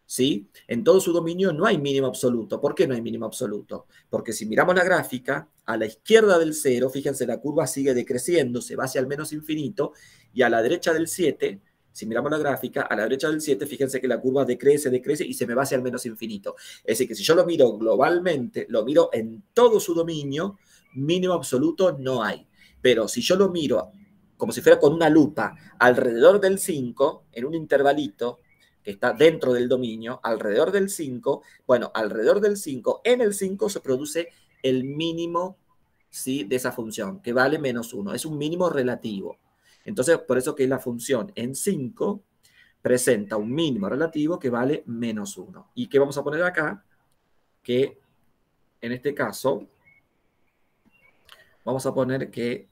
¿sí? En todo su dominio no hay mínimo absoluto. ¿Por qué no hay mínimo absoluto? Porque si miramos la gráfica, a la izquierda del 0, fíjense, la curva sigue decreciendo, se va hacia el menos infinito, y a la derecha del 7, si miramos la gráfica, a la derecha del 7, fíjense que la curva decrece y se me va hacia el menos infinito. Es decir, que si yo lo miro globalmente, lo miro en todo su dominio, mínimo absoluto no hay. Pero si yo lo miro como si fuera con una lupa alrededor del 5, en un intervalito que está dentro del dominio, alrededor del 5, bueno, alrededor del 5, en el 5 se produce el mínimo, ¿sí?, de esa función, que vale menos 1. Es un mínimo relativo. Entonces, por eso que la función en 5 presenta un mínimo relativo que vale menos 1. ¿Y qué vamos a poner acá? Que en este caso vamos a poner que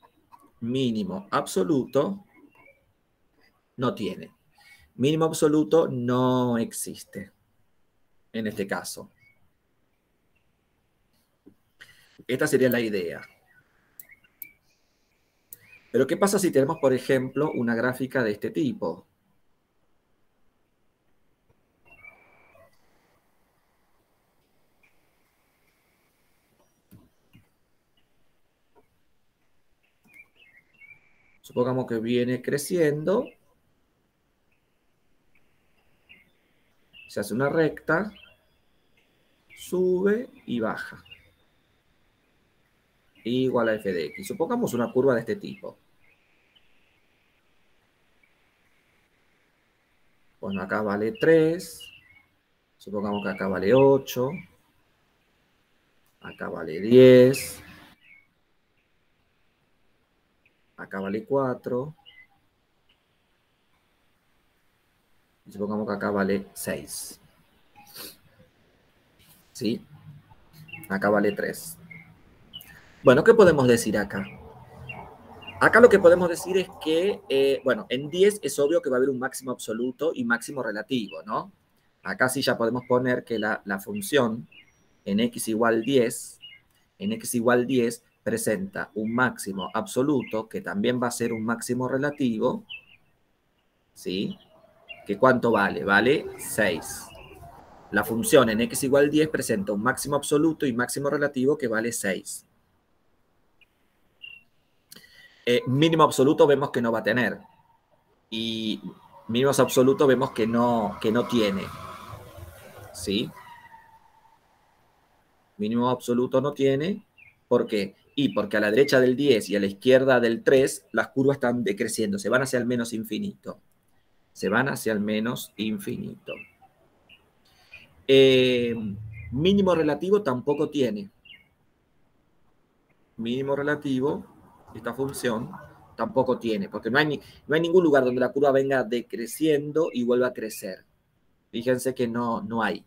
mínimo absoluto no tiene. Mínimo absoluto no existe en este caso. Esta sería la idea. Pero ¿qué pasa si tenemos, por ejemplo, una gráfica de este tipo? Supongamos que viene creciendo, se hace una recta, sube y baja. Igual a f de x. Supongamos una curva de este tipo. Bueno, acá vale 3. Supongamos que acá vale 8. Acá vale 10. Acá vale 4. Y supongamos que acá vale 6. ¿Sí? Acá vale 3. Bueno, ¿qué podemos decir acá? Acá lo que podemos decir es que, bueno, en 10 es obvio que va a haber un máximo absoluto y máximo relativo, ¿no? Acá sí ya podemos poner que la función en x igual 10, presenta un máximo absoluto que también va a ser un máximo relativo, ¿sí? ¿Que cuánto vale? Vale 6. La función en x igual 10 presenta un máximo absoluto y máximo relativo que vale 6. Mínimo absoluto vemos que no va a tener. Y mínimos absolutos vemos que no tiene. ¿Sí? Mínimo absoluto no tiene. ¿Por qué? Y porque a la derecha del 10 y a la izquierda del 3, las curvas están decreciendo, se van hacia el menos infinito. Se van hacia el menos infinito. Mínimo relativo tampoco tiene. Mínimo relativo, esta función, tampoco tiene, porque no hay ningún lugar donde la curva venga decreciendo y vuelva a crecer. Fíjense que no hay.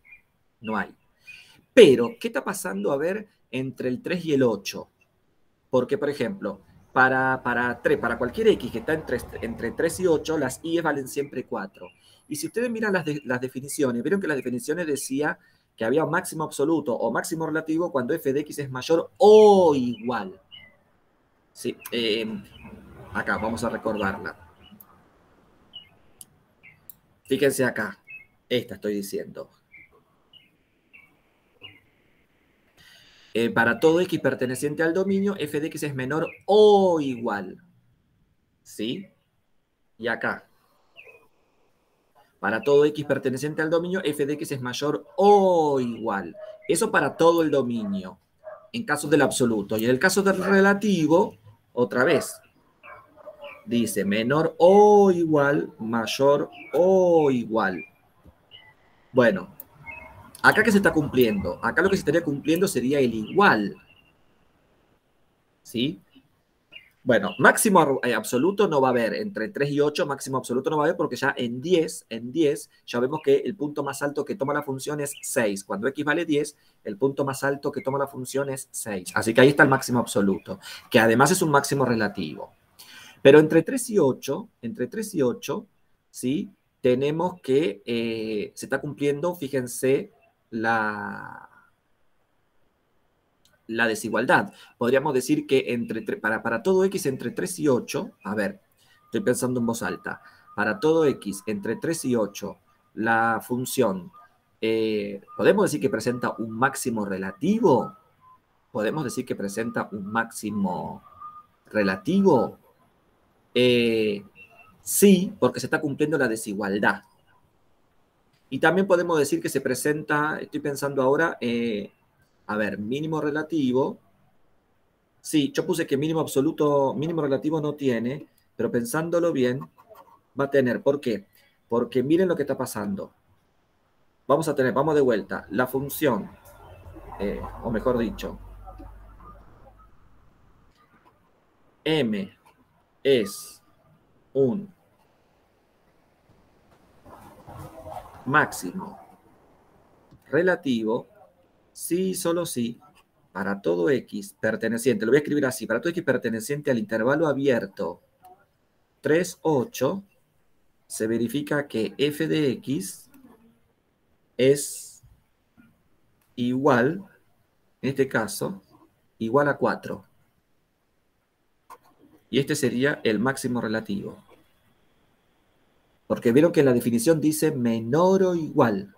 Pero, ¿qué está pasando, a ver, entre el 3 y el 8? Porque, por ejemplo, para cualquier x que está entre 3 y 8, las y valen siempre 4. Y si ustedes miran las definiciones, vieron que las definiciones decía que había un máximo absoluto o máximo relativo cuando f de x es mayor o igual. Sí, acá vamos a recordarla. Fíjense acá, esta estoy diciendo. Para todo x perteneciente al dominio, f de x es menor o igual. ¿Sí? Y acá, para todo x perteneciente al dominio, f de x es mayor o igual. Eso para todo el dominio, en caso del absoluto. Y en el caso del relativo, otra vez, dice menor o igual, mayor o igual. Bueno, acá que se está cumpliendo. Acá lo que se estaría cumpliendo sería el igual. ¿Sí? Bueno, máximo absoluto no va a haber. Entre 3 y 8, máximo absoluto no va a haber porque ya en 10 ya vemos que el punto más alto que toma la función es 6. Cuando x vale 10, el punto más alto que toma la función es 6. Así que ahí está el máximo absoluto, que además es un máximo relativo. Pero entre 3 y 8, ¿sí? Tenemos que se está cumpliendo, fíjense, la desigualdad. Podríamos decir que para todo x entre 3 y 8, a ver, estoy pensando en voz alta, para todo x entre 3 y 8, la función, ¿podemos decir que presenta un máximo relativo? ¿Podemos decir que presenta un máximo relativo? Sí, porque se está cumpliendo la desigualdad. Y también podemos decir que se presenta, estoy pensando ahora, a ver, mínimo relativo. Sí, yo puse que mínimo absoluto, mínimo relativo no tiene, pero pensándolo bien, va a tener. ¿Por qué? Porque miren lo que está pasando. Vamos de vuelta, la función, o mejor dicho, m es un máximo relativo, sí, solo sí, para todo x perteneciente, lo voy a escribir así, para todo x perteneciente al intervalo abierto 3, 8, se verifica que f de x es igual, en este caso, igual a 4. Y este sería el máximo relativo. Porque vieron que la definición dice menor o igual.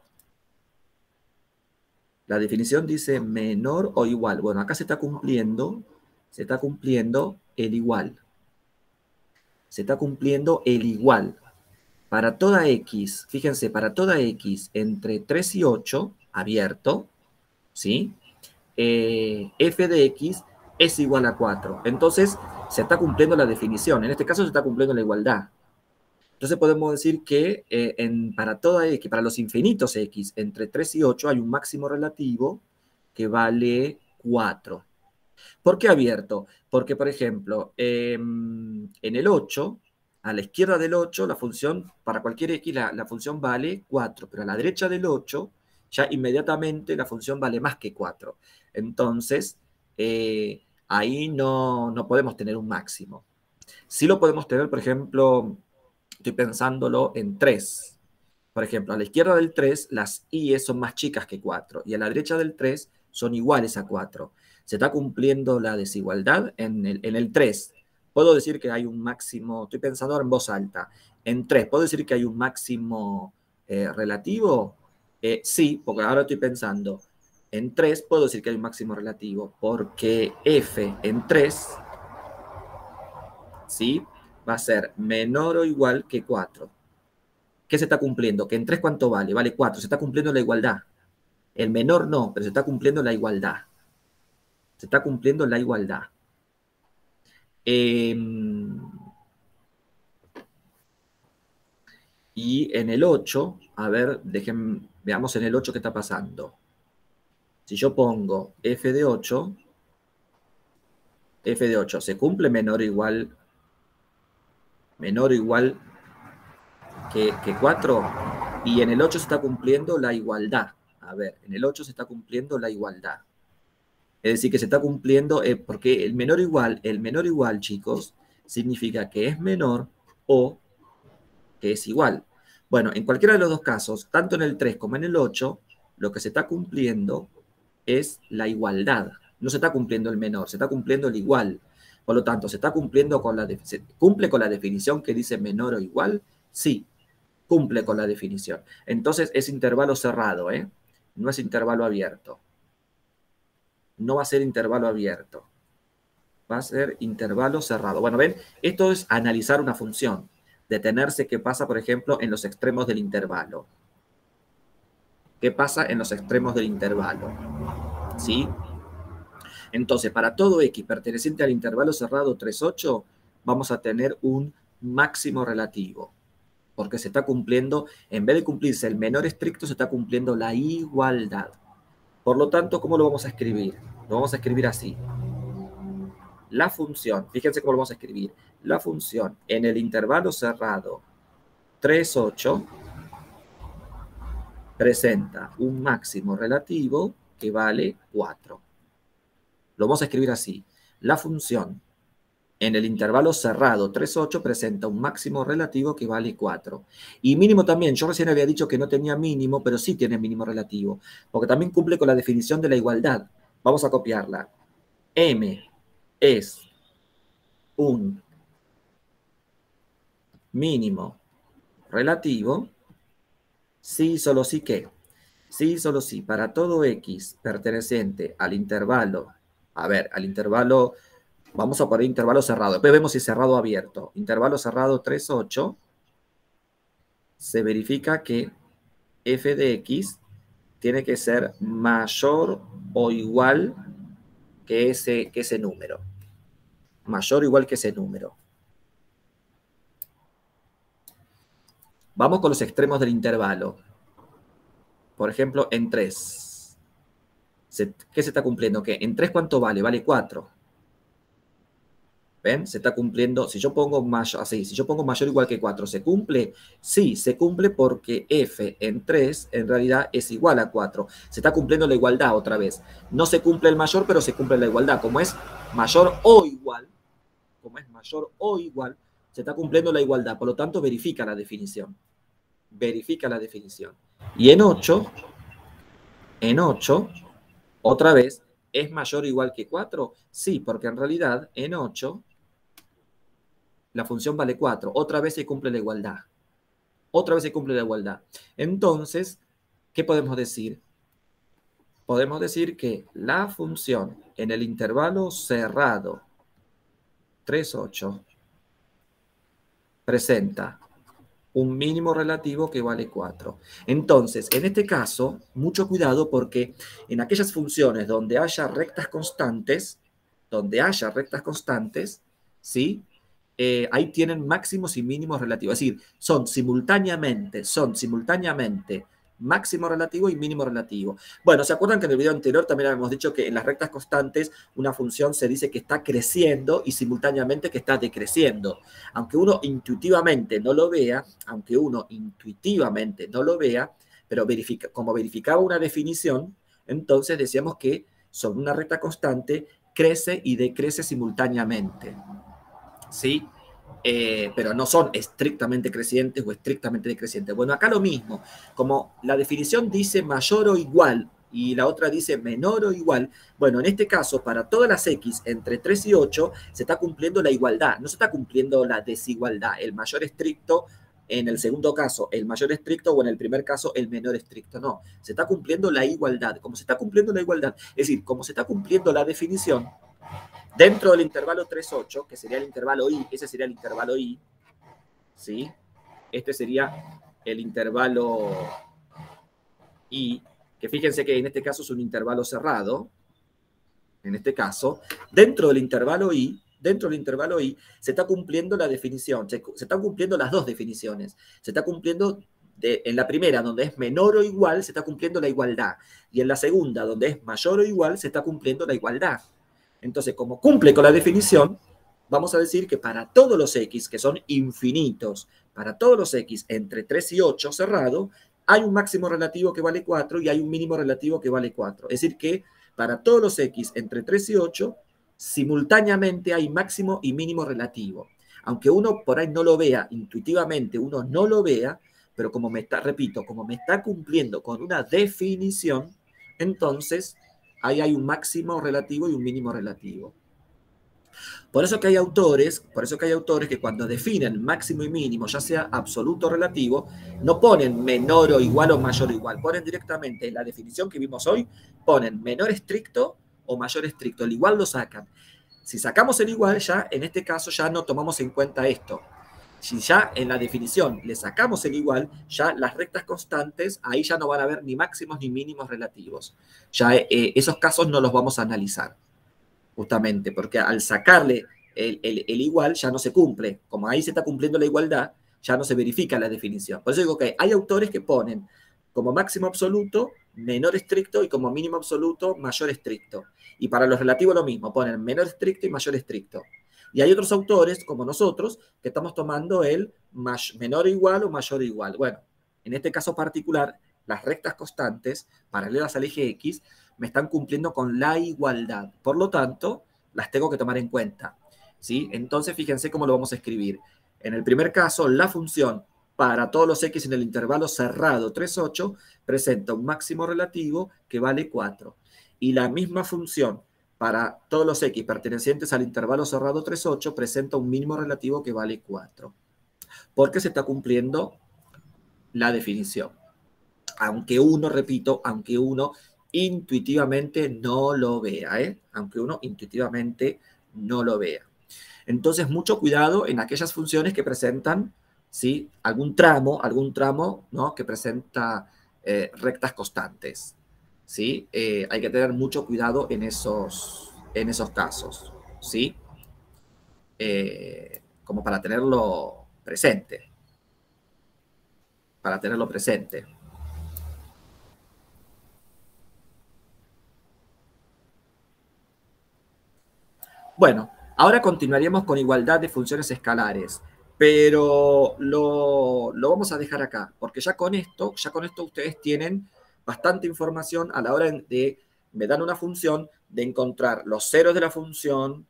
La definición dice menor o igual. Bueno, acá se está cumpliendo el igual. Se está cumpliendo el igual. Para toda x, fíjense, para toda x entre 3 y 8, abierto, ¿sí? F de x es igual a 4. Entonces, se está cumpliendo la definición. En este caso, se está cumpliendo la igualdad. Entonces, podemos decir que para toda x, para los infinitos x, entre 3 y 8, hay un máximo relativo que vale 4. ¿Por qué abierto? Porque, por ejemplo, en el 8, a la izquierda del 8, la función, para cualquier x, la función vale 4, pero a la derecha del 8, ya inmediatamente la función vale más que 4. Entonces, ahí no podemos tener un máximo. Sí lo podemos tener, por ejemplo, estoy pensándolo en 3. Por ejemplo, a la izquierda del 3, las y son más chicas que 4, y a la derecha del 3 son iguales a 4. Se está cumpliendo la desigualdad en el 3. Puedo decir que hay un máximo, estoy pensando ahora en voz alta, en 3, ¿puedo decir que hay un máximo relativo? Sí, porque ahora estoy pensando, en 3 puedo decir que hay un máximo relativo, porque f en 3, ¿sí?, va a ser menor o igual que 4. ¿Qué se está cumpliendo? Que en 3, ¿cuánto vale? Vale 4. Se está cumpliendo la igualdad. El menor no, pero se está cumpliendo la igualdad. Se está cumpliendo la igualdad. Y en el 8, a ver, veamos en el 8 qué está pasando. Si yo pongo f de 8, ¿se cumple menor o igual que 4? Y en el 8 se está cumpliendo la igualdad. A ver, en el 8 se está cumpliendo la igualdad. Es decir, que se está cumpliendo, porque el menor igual, chicos, significa que es menor o que es igual. Bueno, en cualquiera de los dos casos, tanto en el 3 como en el 8, lo que se está cumpliendo es la igualdad. No se está cumpliendo el menor, se está cumpliendo el igual. Por lo tanto, ¿se cumple con la definición que dice menor o igual? Sí, cumple con la definición. Entonces es intervalo cerrado, ¿eh? No es intervalo abierto. No va a ser intervalo abierto. Va a ser intervalo cerrado. Bueno, ven, esto es analizar una función. Detenerse qué pasa, por ejemplo, en los extremos del intervalo. ¿Qué pasa en los extremos del intervalo? ¿Sí? Entonces, para todo x perteneciente al intervalo cerrado 3, 8, vamos a tener un máximo relativo. Porque se está cumpliendo, en vez de cumplirse el menor estricto, se está cumpliendo la igualdad. Por lo tanto, ¿cómo lo vamos a escribir? Lo vamos a escribir así. La función, fíjense cómo lo vamos a escribir. La función en el intervalo cerrado 3, 8 presenta un máximo relativo que vale 4. Lo vamos a escribir así. La función en el intervalo cerrado 3, 8 presenta un máximo relativo que vale 4. Y mínimo también, yo recién había dicho que no tenía mínimo, pero sí tiene mínimo relativo, porque también cumple con la definición de la igualdad. Vamos a copiarla. M es un mínimo relativo si, solo si que. Sí, solo sí, para todo x perteneciente al intervalo, al intervalo, vamos a poner intervalo cerrado, después vemos si cerrado o abierto. Intervalo cerrado 3, 8, se verifica que f de x tiene que ser mayor o igual que ese número. Mayor o igual que ese número. Vamos con los extremos del intervalo. Por ejemplo, en 3. ¿Qué se está cumpliendo? ¿Qué? ¿En 3 cuánto vale? Vale 4. ¿Ven? Se está cumpliendo. Si yo pongo mayor, así, si yo pongo mayor o igual que 4, ¿se cumple? Sí, se cumple porque f en 3 en realidad es igual a 4. Se está cumpliendo la igualdad otra vez. No se cumple el mayor, pero se cumple la igualdad. Como es mayor o igual, se está cumpliendo la igualdad. Por lo tanto, verifica la definición. Verifica la definición. Y en 8, otra vez, ¿es mayor o igual que 4? Sí, porque en realidad en 8 la función vale 4. Otra vez se cumple la igualdad. Otra vez se cumple la igualdad. Entonces, ¿qué podemos decir? Podemos decir que la función en el intervalo cerrado 3, 8 presenta un mínimo relativo que vale 4. Entonces, en este caso, mucho cuidado porque en aquellas funciones donde haya rectas constantes, ¿sí? Ahí tienen máximos y mínimos relativos. Es decir, son simultáneamente máximo relativo y mínimo relativo. Bueno, ¿se acuerdan que en el video anterior también habíamos dicho que en las rectas constantes una función se dice que está creciendo y simultáneamente que está decreciendo? Aunque uno intuitivamente no lo vea, pero como verificaba una definición, entonces decíamos que sobre una recta constante crece y decrece simultáneamente. ¿Sí? Pero no son estrictamente crecientes o estrictamente decrecientes. Bueno, acá lo mismo. Como la definición dice mayor o igual y la otra dice menor o igual, bueno, en este caso, para todas las x entre 3 y 8, se está cumpliendo la igualdad, no se está cumpliendo la desigualdad. El mayor estricto, en el segundo caso, el mayor estricto, o en el primer caso, el menor estricto. No, se está cumpliendo la igualdad. Como se está cumpliendo la igualdad, es decir, como se está cumpliendo la definición, dentro del intervalo 3, 8, que sería el intervalo I, ese sería el intervalo I, ¿sí? Este sería el intervalo I, que fíjense que en este caso es un intervalo cerrado. En este caso, dentro del intervalo I, se está cumpliendo la definición, se están cumpliendo las dos definiciones. Se está cumpliendo en la primera, donde es menor o igual, se está cumpliendo la igualdad. Y en la segunda, donde es mayor o igual, se está cumpliendo la igualdad. Entonces, como cumple con la definición, vamos a decir que para todos los x, que son infinitos, para todos los x entre 3 y 8 cerrado, hay un máximo relativo que vale 4 y hay un mínimo relativo que vale 4. Es decir que para todos los x entre 3 y 8, simultáneamente hay máximo y mínimo relativo. Aunque uno por ahí no lo vea, intuitivamente uno no lo vea, pero como me está, repito, como me está cumpliendo con una definición, entonces ahí hay un máximo relativo y un mínimo relativo. Por eso que hay autores que cuando definen máximo y mínimo, ya sea absoluto o relativo, no ponen menor o igual o mayor o igual, ponen directamente en la definición que vimos hoy, ponen menor estricto o mayor estricto, el igual lo sacan. Si sacamos el igual, ya en este caso ya no tomamos en cuenta esto. Si ya en la definición le sacamos el igual, ya las rectas constantes, ahí ya no van a haber ni máximos ni mínimos relativos. Ya esos casos no los vamos a analizar, justamente, porque al sacarle el igual ya no se cumple. Como ahí se está cumpliendo la igualdad, ya no se verifica la definición. Por eso digo que hay autores que ponen como máximo absoluto menor estricto y como mínimo absoluto mayor estricto. Y para los relativos lo mismo, ponen menor estricto y mayor estricto. Y hay otros autores, como nosotros, que estamos tomando el menor o igual o mayor o igual. Bueno, en este caso particular, las rectas constantes paralelas al eje X me están cumpliendo con la igualdad. Por lo tanto, las tengo que tomar en cuenta, ¿sí? Entonces, fíjense cómo lo vamos a escribir. En el primer caso, la función para todos los x en el intervalo cerrado 3, 8 presenta un máximo relativo que vale 4. Y la misma función para todos los x pertenecientes al intervalo cerrado 3, 8 presenta un mínimo relativo que vale 4. Porque se está cumpliendo la definición. Aunque uno, repito, aunque uno intuitivamente no lo vea, ¿eh? Aunque uno intuitivamente no lo vea. Entonces, mucho cuidado en aquellas funciones que presentan, ¿sí? algún tramo, ¿no? que presenta rectas constantes, ¿sí? Hay que tener mucho cuidado en esos casos, ¿sí? Como para tenerlo presente. Para tenerlo presente. Bueno, ahora continuaríamos con igualdad de funciones escalares, pero lo vamos a dejar acá, porque ya con esto ustedes tienen bastante información a la hora de, me dan una función, de encontrar los ceros de la función,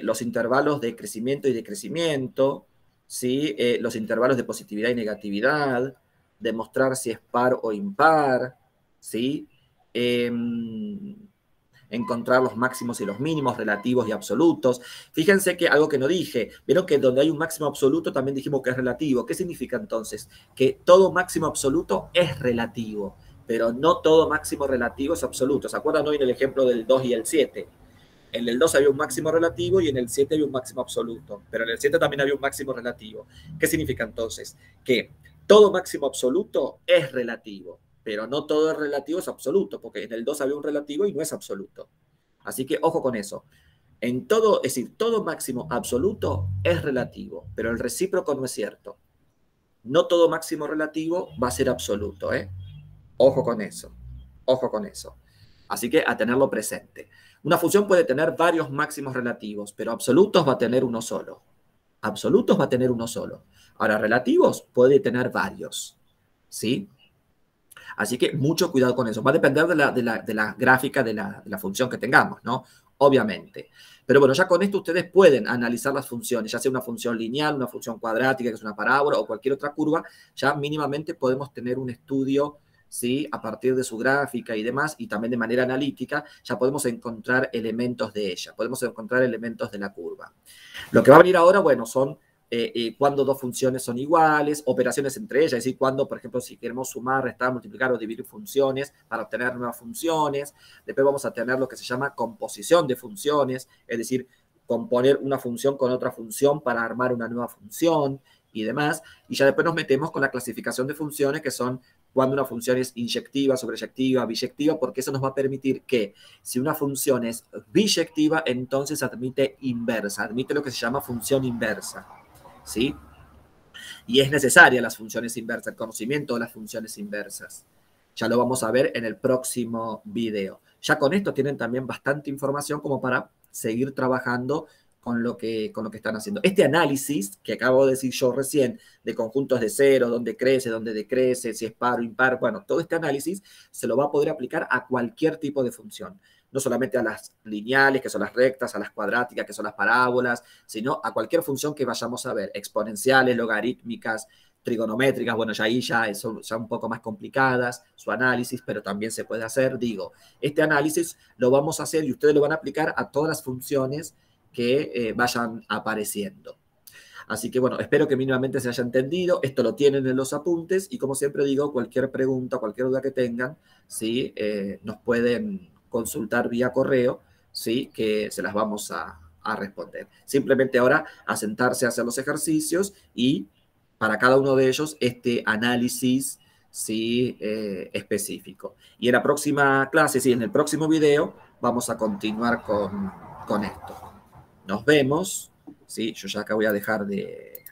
los intervalos de crecimiento y decrecimiento, ¿sí? Los intervalos de positividad y negatividad, demostrar si es par o impar, ¿sí? Encontrar los máximos y los mínimos, relativos y absolutos. Fíjense que algo que no dije, vieron que donde hay un máximo absoluto también dijimos que es relativo. ¿Qué significa entonces? Que todo máximo absoluto es relativo, pero no todo máximo relativo es absoluto. ¿Se acuerdan hoy en el ejemplo del 2 y el 7? En el 2 había un máximo relativo y en el 7 había un máximo absoluto, pero en el 7 también había un máximo relativo. ¿Qué significa entonces? Que todo máximo absoluto es relativo, pero no todo relativo es absoluto, porque en el 2 había un relativo y no es absoluto. Así que ojo con eso. En todo, es decir, todo máximo absoluto es relativo, pero el recíproco no es cierto. No todo máximo relativo va a ser absoluto, ¿eh? Ojo con eso. Ojo con eso. Así que a tenerlo presente. Una función puede tener varios máximos relativos, pero absolutos va a tener uno solo. Absolutos va a tener uno solo. Ahora, relativos puede tener varios, ¿sí? Así que mucho cuidado con eso. Va a depender de la gráfica de la función que tengamos, ¿no? Obviamente. Pero bueno, ya con esto ustedes pueden analizar las funciones, ya sea una función lineal, una función cuadrática, que es una parábola, o cualquier otra curva, ya mínimamente podemos tener un estudio, ¿sí? A partir de su gráfica y demás, y también de manera analítica, ya podemos encontrar elementos de ella, podemos encontrar elementos de la curva. Lo que va a venir ahora, bueno, son cuando dos funciones son iguales, operaciones entre ellas, es decir, cuando, por ejemplo, si queremos sumar, restar, multiplicar o dividir funciones para obtener nuevas funciones. Después vamos a tener lo que se llama composición de funciones, es decir, componer una función con otra función para armar una nueva función y demás. Y ya después nos metemos con la clasificación de funciones, que son cuando una función es inyectiva, sobreyectiva, biyectiva, porque eso nos va a permitir que si una función es biyectiva, entonces admite inversa, admite lo que se llama función inversa, ¿sí? Y es necesaria las funciones inversas, el conocimiento de las funciones inversas. Ya lo vamos a ver en el próximo video. Ya con esto tienen también bastante información como para seguir trabajando con lo que están haciendo. Este análisis que acabo de decir yo recién, de conjuntos de cero, dónde crece, dónde decrece, si es par o impar, bueno, todo este análisis se lo va a poder aplicar a cualquier tipo de función. No solamente a las lineales, que son las rectas, a las cuadráticas, que son las parábolas, sino a cualquier función que vayamos a ver, exponenciales, logarítmicas, trigonométricas, bueno, ya ahí son ya un poco más complicadas su análisis, pero también se puede hacer. Digo, este análisis lo vamos a hacer y ustedes lo van a aplicar a todas las funciones que vayan apareciendo. Así que bueno, espero que mínimamente se haya entendido. Esto lo tienen en los apuntes y como siempre digo, cualquier pregunta, cualquier duda que tengan, ¿sí? Nos pueden consultar vía correo, ¿sí? Que se las vamos a responder. Simplemente ahora a sentarse a hacer los ejercicios y para cada uno de ellos este análisis, ¿sí? Específico. Y en la próxima clase, sí, en el próximo video, vamos a continuar con esto. Nos vemos, ¿sí? Yo ya acá voy a dejar de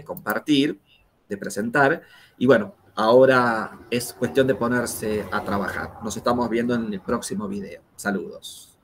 compartir, de presentar, y bueno, ahora es cuestión de ponerse a trabajar. Nos estamos viendo en el próximo video. Saludos.